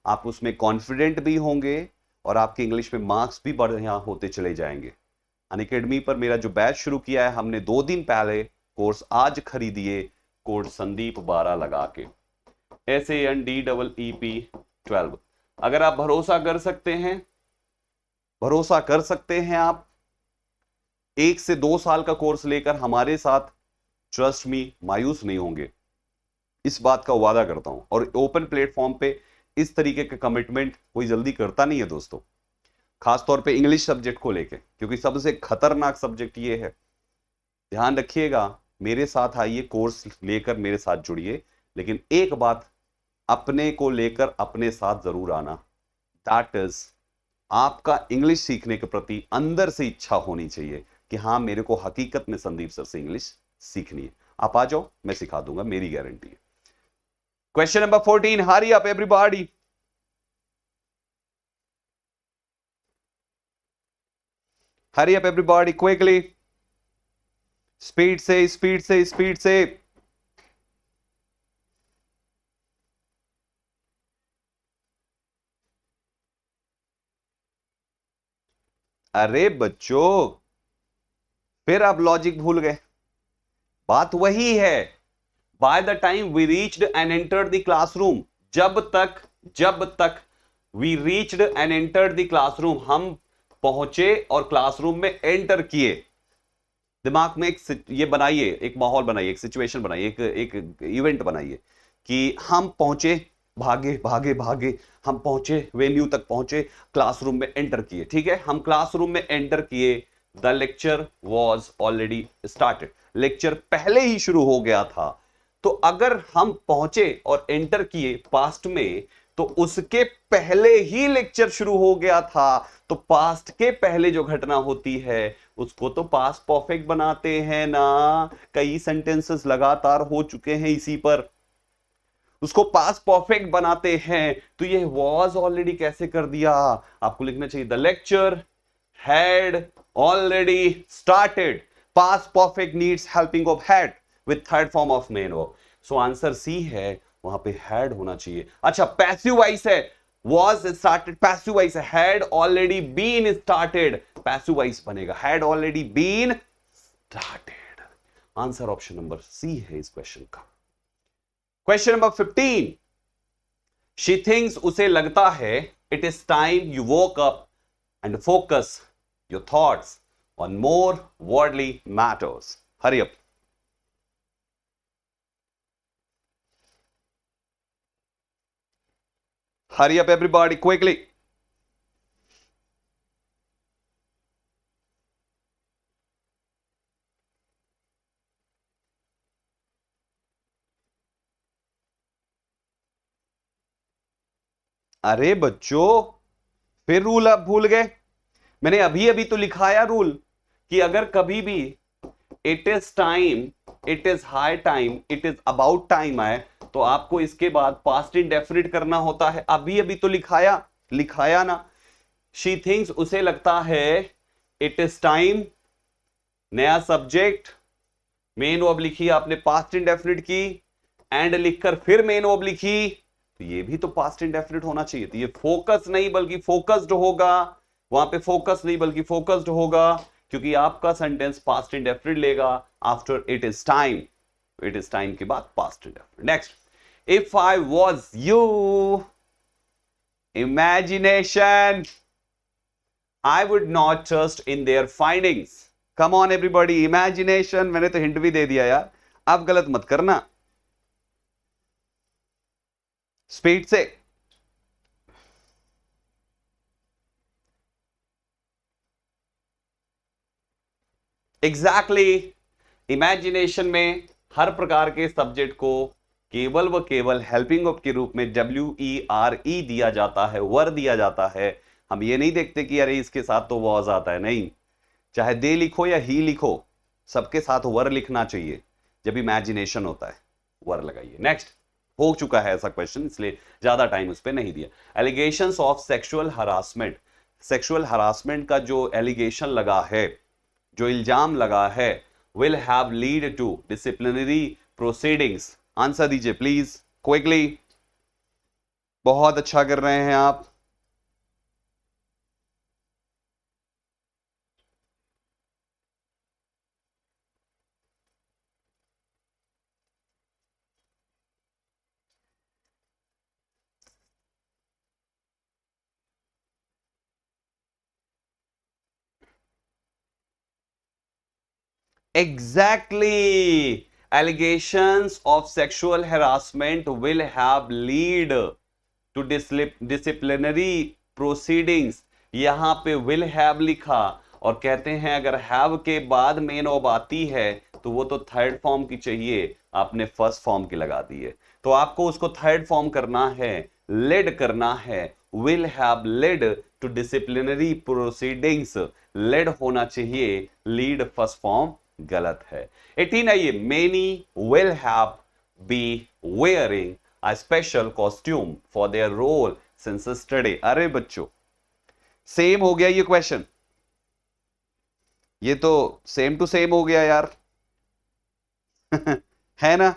आप उसमें कॉन्फिडेंट भी होंगे और आपकी इंग्लिश में मार्क्स भी बढ़िया होते चले जाएंगे। अनअकैडमी पर मेरा जो बैच शुरू किया है, हमने 2 दिन पहले कोर्स आज खरीदिए, कोड संदीप 12 लगा के, SANDEEP 12। अगर आप भरोसा कर सकते हैं, भरोसा कर सकते हैं आप 1 से 2 साल का कोर्स लेकर हमारे साथ, ट्रस्ट मी मायूस नहीं होंगे, इस बात का वादा करता हूं। और ओपन प्लेटफॉर्म पे इस तरीके का कमिटमेंट कोई जल्दी करता नहीं है दोस्तों, खासतौर पे इंग्लिश सब्जेक्ट को लेके, क्योंकि सबसे खतरनाक सब्जेक्ट ये है। ध्यान रखिएगा, मेरे साथ आइए, कोर्स लेकर मेरे साथ जुड़िए, लेकिन एक बात अपने को लेकर अपने साथ जरूर आना, दैट इज आपका इंग्लिश सीखने के प्रति अंदर से इच्छा होनी चाहिए कि हाँ मेरे को हकीकत में संदीप सर से इंग्लिश सीखनी है। आप आ जाओ, मैं सिखा दूंगा, मेरी गारंटी है। Question number 14, hurry up everybody. Hurry up everybody, quickly, speed से, स्पीड से, स्पीड से। अरे बच्चों, फिर आप लॉजिक भूल गए, बात वही है। By the time we reached and entered the classroom, जब तक we reached and entered the classroom, हम पहुंचे और क्लासरूम में एंटर किए। दिमाग में एक ये बनाइए, एक माहौल बनाइए, एक सिचुएशन बनाइए, एक इवेंट बनाइए कि हम पहुंचे, भागे भागे भागे, हम पहुंचे, वेन्यू तक पहुंचे, क्लासरूम में एंटर किए। ठीक है, हम क्लासरूम में एंटर किए the lecture was already started, lecture पहले ही शुरू हो गया था। तो अगर हम पहुंचे और एंटर किए पास्ट में तो उसके पहले ही लेक्चर शुरू हो गया था, तो पास्ट के पहले जो घटना होती है उसको तो पास्ट परफेक्ट बनाते हैं ना। कई सेंटेंसेस लगातार हो चुके हैं इसी पर, उसको पास्ट परफेक्ट बनाते हैं। तो ये वॉज ऑलरेडी कैसे कर दिया, आपको लिखना चाहिए the lecture had already started, past perfect needs helping of had with third form of main verb. So answer C है, वहां पे हैड होना चाहिए। अच्छा पैसिव वॉइस है, was started, पैसिव वॉइस है, had already been started, passive voice बनेगा had already been started। Answer option number C है इस क्वेश्चन का। क्वेश्चन नंबर 15, शी थिंक्स, उसे लगता है, it is time you woke up and focus your thoughts on more worldly matters. Hurry up. Hurry up everybody quickly। अरे बच्चों फिर rule अब भूल गए। मैंने अभी अभी तो लिखाया रूल कि अगर कभी भी it is time, it is high time, it is about time आए तो आपको इसके बाद पास्ट इंडेफिनिट करना होता है। अभी अभी तो लिखाया ना। शी थिंक्स, उसे लगता है, इट इज टाइम, नया सब्जेक्ट, मेन वर्ब लिखी आपने पास्ट इंडेफिनिट की, एंड लिखकर फिर मेन वर्ब लिखी, तो ये भी तो पास्ट इंडेफिनिट होना चाहिए। तो ये फोकस नहीं बल्कि फोकस्ड होगा, वहां पे फोकस नहीं बल्कि फोकस्ड होगा, क्योंकि आपका सेंटेंस पास्ट इंडेफिनिट लेगा after it is time, it is time के बाद past indefinite. Next, if I was you, imagination, I would not trust in their findings. Come on everybody, imagination, मैंने तो हिंट भी दे दिया यार, अब गलत मत करना, स्पीड से। एग्जैक्टली इमेजिनेशन में हर प्रकार के सब्जेक्ट को केवल व केवल हेल्पिंग वर्ब के रूप में WERE दिया जाता है, वर दिया जाता है। हम ये नहीं देखते कि अरे इसके साथ तो वॉज आता है, नहीं, चाहे दे लिखो या ही लिखो, सबके साथ वर लिखना चाहिए। जब इमेजिनेशन होता है वर लगाइए। नेक्स्ट, हो चुका है ऐसा क्वेश्चन, इसलिए ज्यादा टाइम उस पर नहीं दिया। Allegations of sexual harassment, sexual harassment का जो एलिगेशन लगा है, जो इल्जाम लगा है, will have lead to disciplinary proceedings. आंसर दीजिए प्लीज क्विकली, बहुत अच्छा कर रहे हैं आप। Exactly. Allegations of sexual harassment will have lead to disciplinary proceedings। यहां पे will have लिखा और कहते हैं अगर have के बाद मेन वर्ब आती है तो वो तो थर्ड फॉर्म की चाहिए, आपने फर्स्ट फॉर्म की लगा दी है। तो आपको उसको थर्ड फॉर्म करना है, लेड करना है, will have led to disciplinary proceedings। Led होना चाहिए, लीड फर्स्ट फॉर्म गलत है। 18 आइए, many will have be wearing a special costume for their role since yesterday. अरे बच्चों सेम हो गया ये क्वेश्चन, ये तो सेम टू सेम हो गया यार है ना।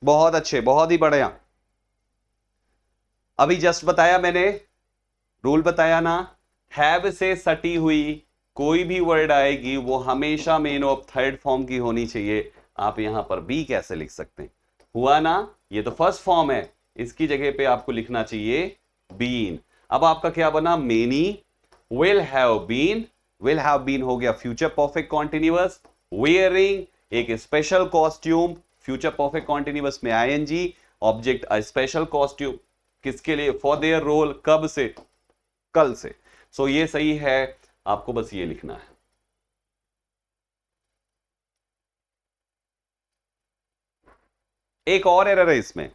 बहुत अच्छे, बहुत ही बढ़िया। अभी जस्ट बताया मैंने, रूल बताया ना, हैव से सटी हुई कोई भी वर्ड आएगी वो हमेशा मेन ऑफ थर्ड फॉर्म की होनी चाहिए। आप यहां पर बी कैसे लिख सकते हैं, हुआ ना, ये तो फर्स्ट फॉर्म है, इसकी जगह पे आपको लिखना चाहिए बीन। अब आपका क्या बना, many will have been, will have been हो गया फ्यूचर परफेक्ट कॉन्टिन्यूअस, वेयरिंग एक special costume future perfect continuous में I N G, object a special costume, किसके लिए, फॉर देयर रोल, कब से, कल से। सो ये सही है, आपको बस ये लिखना है। एक और एरर है इसमें,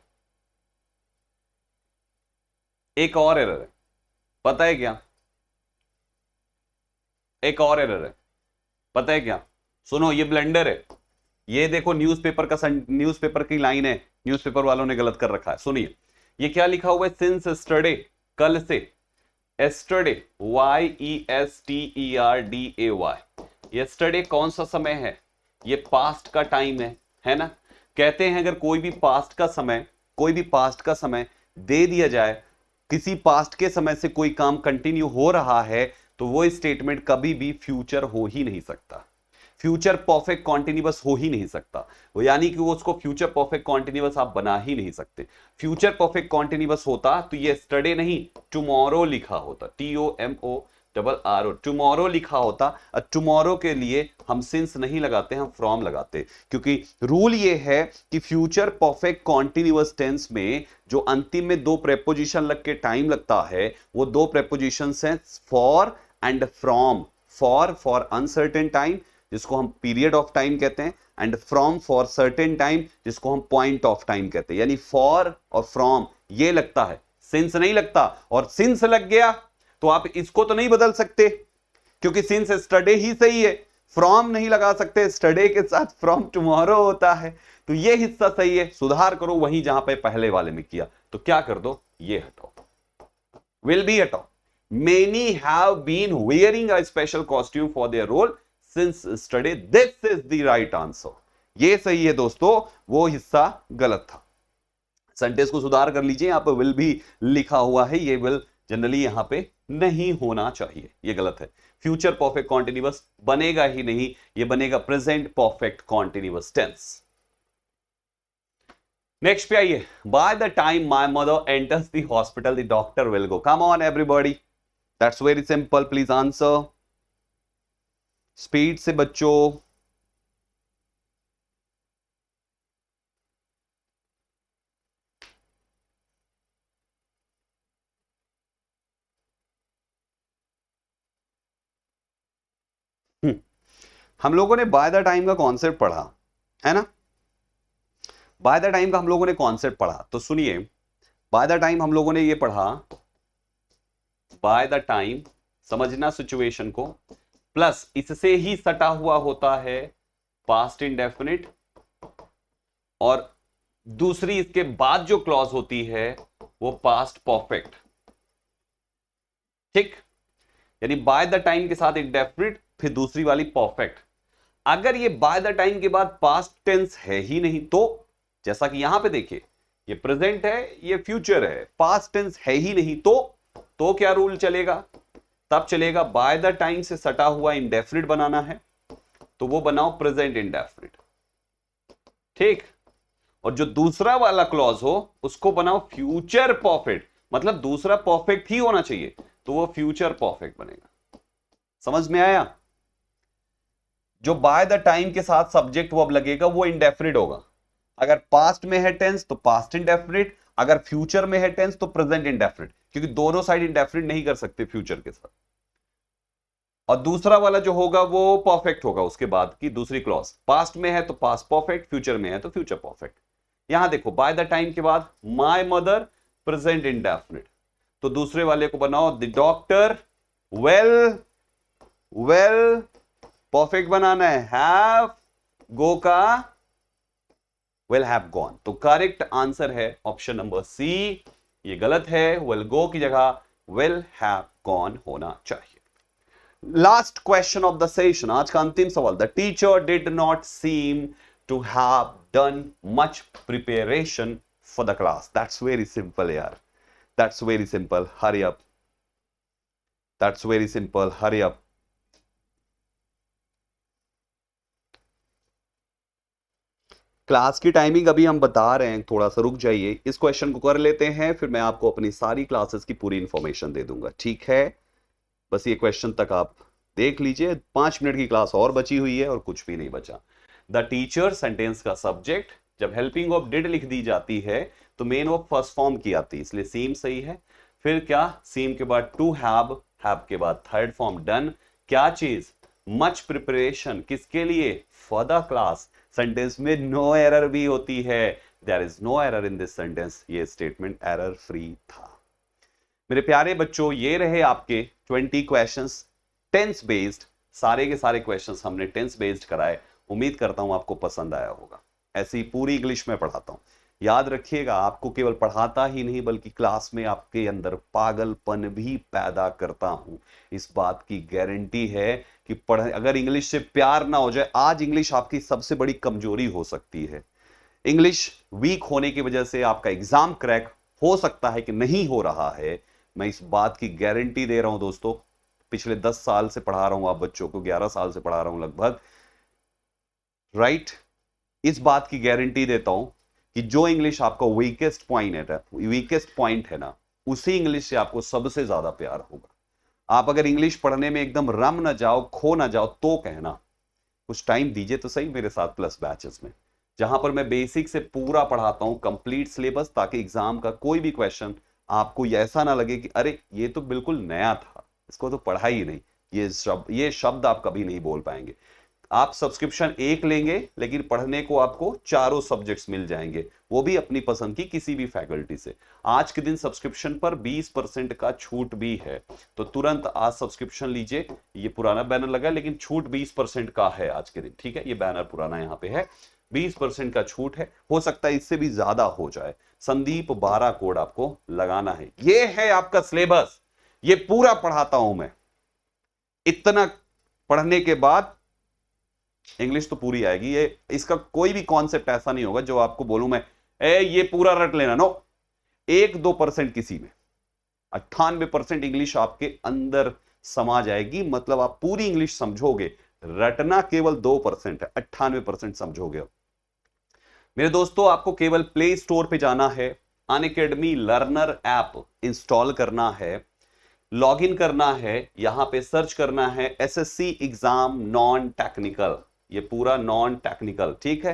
एक और एरर है, पता है क्या, एक और एरर है, पता है क्या, सुनो, ये ब्लेंडर है, ये देखो न्यूज़पेपर का, न्यूज़पेपर की लाइन है, न्यूज़पेपर वालों ने गलत कर रखा है, सुनिए, ये क्या लिखा हुआ है, सिंस यस्टरडे, कल से, यस्टरडे, YESTERDAY, यस्टरडे कौन सा समय है, ये पास्ट का टाइम है ना। कहते हैं अगर कोई भी पास्ट का समय, कोई भी पास्ट का समय दे दिया जाए, किसी पास्ट के समय से कोई काम कंटिन्यू हो रहा है, तो वो स्टेटमेंट कभी भी फ्यूचर हो ही नहीं सकता, फ्यूचर परफेक्ट कॉन्टिन्यूअस हो ही नहीं सकता, वो यानी कि वो उसको फ्यूचर परफेक्ट कॉन्टिन्यूअस आप बना ही नहीं सकते। फ्यूचर परफेक्ट कॉन्टिन्यूअस होता तो ये यस्टरडे नहीं, टुमारो लिखा होता, TOMORRO, टुमारो लिखा होता। टुमारो के लिए हम सिंस नहीं लगाते, हम फ्रॉम लगाते, क्योंकि रूल ये है कि फ्यूचर परफेक्ट कॉन्टिन्यूअस टेंस में जो अंतिम में दो प्रेपोजिशन लग के टाइम लगता है, वो दो प्रेपोजिशन हैं for and from. For uncertain time, जिसको हम पीरियड ऑफ टाइम कहते हैं, and from for certain time, जिसको हम पॉइंट ऑफ टाइम कहते हैं। यानी फॉर और फ्रॉम ये लगता है, सिंस नहीं लगता। और सिंस लग गया तो आप इसको तो नहीं बदल सकते, क्योंकि सिंस यस्टरडे ही सही है, फ्रॉम नहीं लगा सकते, यस्टरडे के साथ फ्रॉम टुमारो होता है। तो ये हिस्सा सही है, सुधार करो वहीं जहां पे पहले वाले में किया। तो क्या कर दो, ये हटाओ, विल बी हटाओ। Many have been wearing a special costume for their role since yesterday, this is the right answer. ये सही है दोस्तों, वो हिस्सा गलत था। सेंटेंस को सुधार कर लीजिए, यहां पर विल भी लिखा हुआ है, ये विल जनरली यहां पे नहीं होना चाहिए, ये गलत है। फ्यूचर परफेक्ट कॉन्टिन्यूअस बनेगा ही नहीं, ये बनेगा present perfect continuous tense. Next पे आइए, by the time my mother enters the hospital the doctor will go. Come on everybody, that's very simple, please answer speed से बच्चों। हम लोगों ने बाय द टाइम का कॉन्सेप्ट पढ़ा है ना, बाय द टाइम का हम लोगों ने कॉन्सेप्ट पढ़ा, तो सुनिए, बाय द टाइम हम लोगों ने ये पढ़ा, बाय द टाइम समझना सिचुएशन को, प्लस इससे ही सटा हुआ होता है पास्ट इंडेफिनिट, और दूसरी इसके बाद जो क्लॉज होती है वो पास्ट परफेक्ट। ठीक, यानी बाय द टाइम के साथ इंडेफिनिट, फिर दूसरी वाली परफेक्ट। अगर ये बाय द टाइम के बाद पास्ट टेंस है ही नहीं, तो जैसा कि यहां पे देखिए, ये प्रेजेंट है, ये फ्यूचर है, पास्ट टेंस है ही नहीं, तो क्या रूल चलेगा, तब चलेगा बाय द टाइम से सटा हुआ इंडेफिनिट बनाना है, तो वो बनाओ प्रेजेंट इंडेफिनिट। ठीक, और जो दूसरा वाला क्लॉज हो उसको बनाओ फ्यूचर परफेक्ट, मतलब दूसरा परफेक्ट ही होना चाहिए, तो वो फ्यूचर परफेक्ट बनेगा। समझ में आया? जो बाय द टाइम के साथ सब्जेक्ट वर्ब लगेगा वो इंडेफिनिट होगा। अगर पास्ट में है टेंस तो पास्ट इंडेफिनिट, अगर फ्यूचर में है टेंस तो प्रेजेंट इंडेफिनिट, क्योंकि दोनों साइड इंडेफिनिट नहीं कर सकते फ्यूचर के साथ। और दूसरा वाला जो होगा वो परफेक्ट होगा, उसके बाद की दूसरी क्लॉज, पास्ट में है तो पास्ट परफेक्ट, फ्यूचर में है तो फ्यूचर परफेक्ट। यहां देखो, बाय द टाइम के बाद माय मदर, प्रेजेंट इंडेफिनिट, तो दूसरे वाले को बनाओ द डॉक्टर वेल परफेक्ट बनाना है, हैव, गो का विल हैव गॉन। तो करेक्ट आंसर है ऑप्शन नंबर सी, ये गलत है, विल गो की जगह विल हैव गॉन होना चाहिए। Last question of the session, आज का अंतिम सवाल, the teacher did not seem to have done much preparation for the class. That's very simple यार, that's very simple, hurry up, that's very simple, hurry up. Class की timing अभी हम बता रहे हैं, थोड़ा सा रुक जाइए, इस क्वेश्चन को कर लेते हैं, फिर मैं आपको अपनी सारी क्लासेस की पूरी इंफॉर्मेशन दे दूंगा, ठीक है? बस ये क्वेश्चन तक आप देख लीजिए, 5 मिनट की क्लास और बची हुई है और कुछ भी नहीं बचा। द टीचर सेंटेंस का सब्जेक्ट, जब हेल्पिंग ऑफ डिड लिख दी जाती है तो मेन ऑफ फर्स्ट फॉर्म की आती है, इसलिए सेम सही है। फिर क्या, सेम के बाद टू हैव के बाद थर्ड फॉर्म डन। क्या चीज, मच प्रिपरेशन, किसके लिए, फॉर द क्लास। सेंटेंस में नो एरर भी होती है, there is no error in this sentence, ये स्टेटमेंट एरर फ्री था। मेरे प्यारे बच्चों, ये रहे आपके 20 क्वेश्चंस टेंस बेस्ड। सारे के सारे क्वेश्चंस हमने टेंस बेस्ड कराए। उम्मीद करता हूं आपको पसंद आया होगा। ऐसी पूरी इंग्लिश में पढ़ाता हूं। याद रखिएगा, आपको केवल पढ़ाता ही नहीं बल्कि क्लास में आपके अंदर पागलपन भी पैदा करता हूं। इस बात की गारंटी है कि अगर इंग्लिश से प्यार ना हो जाए, आज इंग्लिश आपकी सबसे बड़ी कमजोरी हो सकती है। इंग्लिश वीक होने की वजह से आपका एग्जाम क्रैक हो सकता है कि नहीं हो रहा है। मैं इस बात की गारंटी दे रहा हूं दोस्तों, पिछले 10 साल से पढ़ा रहा हूं आप बच्चों को, 11 साल से पढ़ा रहा हूं लगभग, राइट। इस बात की गारंटी देता हूं कि जो इंग्लिश आपका वीकेस्ट पॉइंट है ना, उसी इंग्लिश से आपको सबसे ज्यादा प्यार होगा। आप अगर इंग्लिश पढ़ने में एकदम रम ना जाओ, खो ना जाओ, तो कहना। कुछ टाइम दीजिए तो सही मेरे साथ प्लस बैचेस में, जहां पर मैं बेसिक से पूरा पढ़ाता हूं, कंप्लीट सिलेबस, ताकि एग्जाम का कोई भी क्वेश्चन आपको ऐसा ना लगे कि अरे ये तो बिल्कुल नया था, इसको तो पढ़ा ही नहीं, ये शब्द आप कभी नहीं बोल पाएंगे। आप सब्सक्रिप्शन एक लेंगे लेकिन पढ़ने को आपको चारों सब्जेक्ट्स मिल जाएंगे, वो भी अपनी पसंद की किसी भी फैकल्टी से। आज के दिन सब्सक्रिप्शन पर 20% का छूट भी है, तो तुरंत आज सब्सक्रिप्शन लीजिए। ये पुराना बैनर लगा है लेकिन छूट 20% का है आज के दिन, ठीक है। ये बैनर पुराना यहाँ पे है, 20% का छूट है, हो सकता है इससे भी ज्यादा हो जाए। संदीप 12 कोड आपको लगाना है। ये है आपका सिलेबस, ये पूरा पढ़ाता हूं मैं। इतना पढ़ने के बाद इंग्लिश तो पूरी आएगी। ये इसका कोई भी कॉन्सेप्ट ऐसा नहीं होगा जो आपको बोलूं मैं ये पूरा रट लेना, नो। 1-2% किसी में, 98% इंग्लिश आपके अंदर समा जाएगी। मतलब आप पूरी इंग्लिश समझोगे, रटना केवल 2% है, 98% समझोगे। मेरे दोस्तों, आपको केवल प्ले स्टोर पे जाना है, अनअकैडमी लर्नर ऐप इंस्टॉल करना है, लॉगिन करना है, यहां पे सर्च करना है एसएससी एग्जाम नॉन टेक्निकल। ये पूरा नॉन टेक्निकल, ठीक है।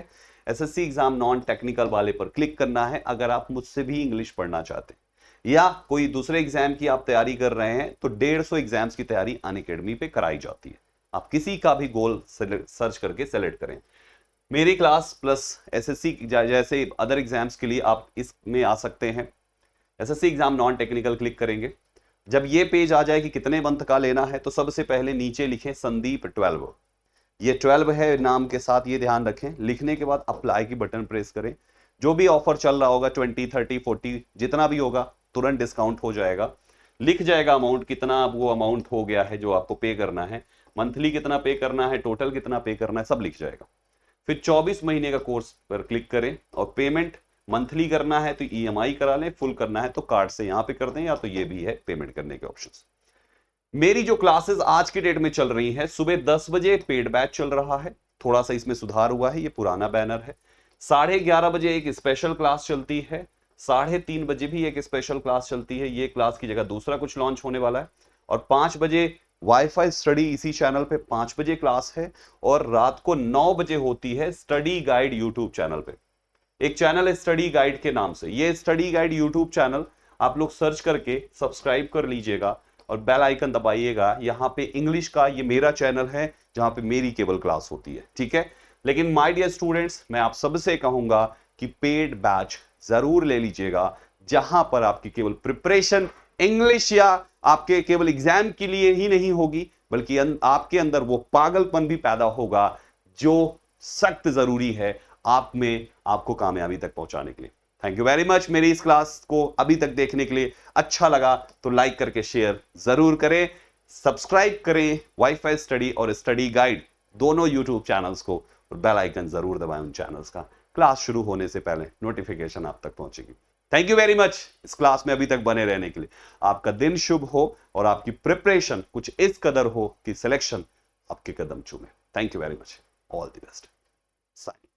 एसएससी एग्जाम नॉन टेक्निकल वाले पर क्लिक करना है अगर आप मुझसे भी इंग्लिश पढ़ना चाहते हैं, या कोई दूसरे एग्जाम की आप तैयारी कर रहे हैं तो 150 एग्जाम्स की तैयारी अनअकैडमी पे कराई जाती है। आप किसी का भी गोल सर्च करके सेलेक्ट करें। मेरी क्लास प्लस एसएससी जैसे अदर एग्जाम्स के लिए आप इसमें आ सकते हैं। SSC exam non technical click करेंगे। जब ये पेज आ जाए कि कितने मंथ का लेना है, तो सबसे पहले नीचे लिखें संदीप 12। ये 12 है नाम के साथ, ये ध्यान रखें। लिखने के बाद अप्लाई की बटन प्रेस करें। जो भी ऑफर चल रहा होगा 20, 30, 40 जितना भी होगा, तुरंत डिस्काउंट हो जाएगा। लिख जाएगा अमाउंट, कितना वो अमाउंट हो गया है जो आपको पे करना है, मंथली कितना पे करना है, टोटल कितना पे करना है, सब लिख जाएगा। फिर 24 महीने का कोर्स पर क्लिक करें और पेमेंट मंथली करना है तो ईएमआई करा लें, फुल करना है तो कार्ड से यहां पे कर दें, या तो ये भी है पेमेंट करने के ऑप्शंस। मेरी जो क्लासेस आज की डेट में चल रही हैं, सुबह 10 बजे पेड बैच चल रहा है, थोड़ा सा इसमें सुधार हुआ है, ये पुराना बैनर है। 11:30 बजे एक स्पेशल क्लास चलती है, 3:30 बजे भी एक स्पेशल क्लास चलती है, ये क्लास की जगह दूसरा कुछ लॉन्च होने वाला है। और 5 बजे वाईफाई स्टडी इसी चैनल पे 5 बजे क्लास है, और रात को 9 बजे होती है स्टडी गाइड यूट्यूब चैनल पे। एक चैनल है स्टडी गाइड के नाम से, ये स्टडी गाइड यूट्यूब चैनल आप लोग सर्च करके सब्सक्राइब कर लीजिएगा और बेल आइकन दबाइएगा। यहाँ पे इंग्लिश का ये मेरा चैनल है जहां पे मेरी केवल क्लास होती है, ठीक है। लेकिन माय डियर स्टूडेंट्स, मैं आप सबसे कहूंगा कि पेड बैच जरूर ले लीजिएगा, जहां पर आपकी केवल प्रिपरेशन इंग्लिश या आपके केवल एग्जाम के लिए ही नहीं होगी, बल्कि आपके अंदर वो पागलपन भी पैदा होगा जो सख्त जरूरी है आप में, आपको कामयाबी तक पहुंचाने के लिए। Thank you very much. मेरी इस क्लास को अभी तक देखने के लिए अच्छा लगा तो लाइक करके शेयर जरूर करें, सब्सक्राइब करें वाईफाई स्टडी और स्टडी गाइड दोनों यूट्यूब चैनल्स को, और बेल आइकन जरूर दबाएं उन चैनल्स का। क्लास शुरू होने से पहले नोटिफिकेशन आप तक पहुंचेगी। थैंक यू वेरी मच इस क्लास में अभी तक बने रहने के लिए। आपका दिन शुभ हो और आपकी प्रिपरेशन कुछ इस कदर हो कि सिलेक्शन आपके कदम चूमे। Thank you very much, all the best. Sign.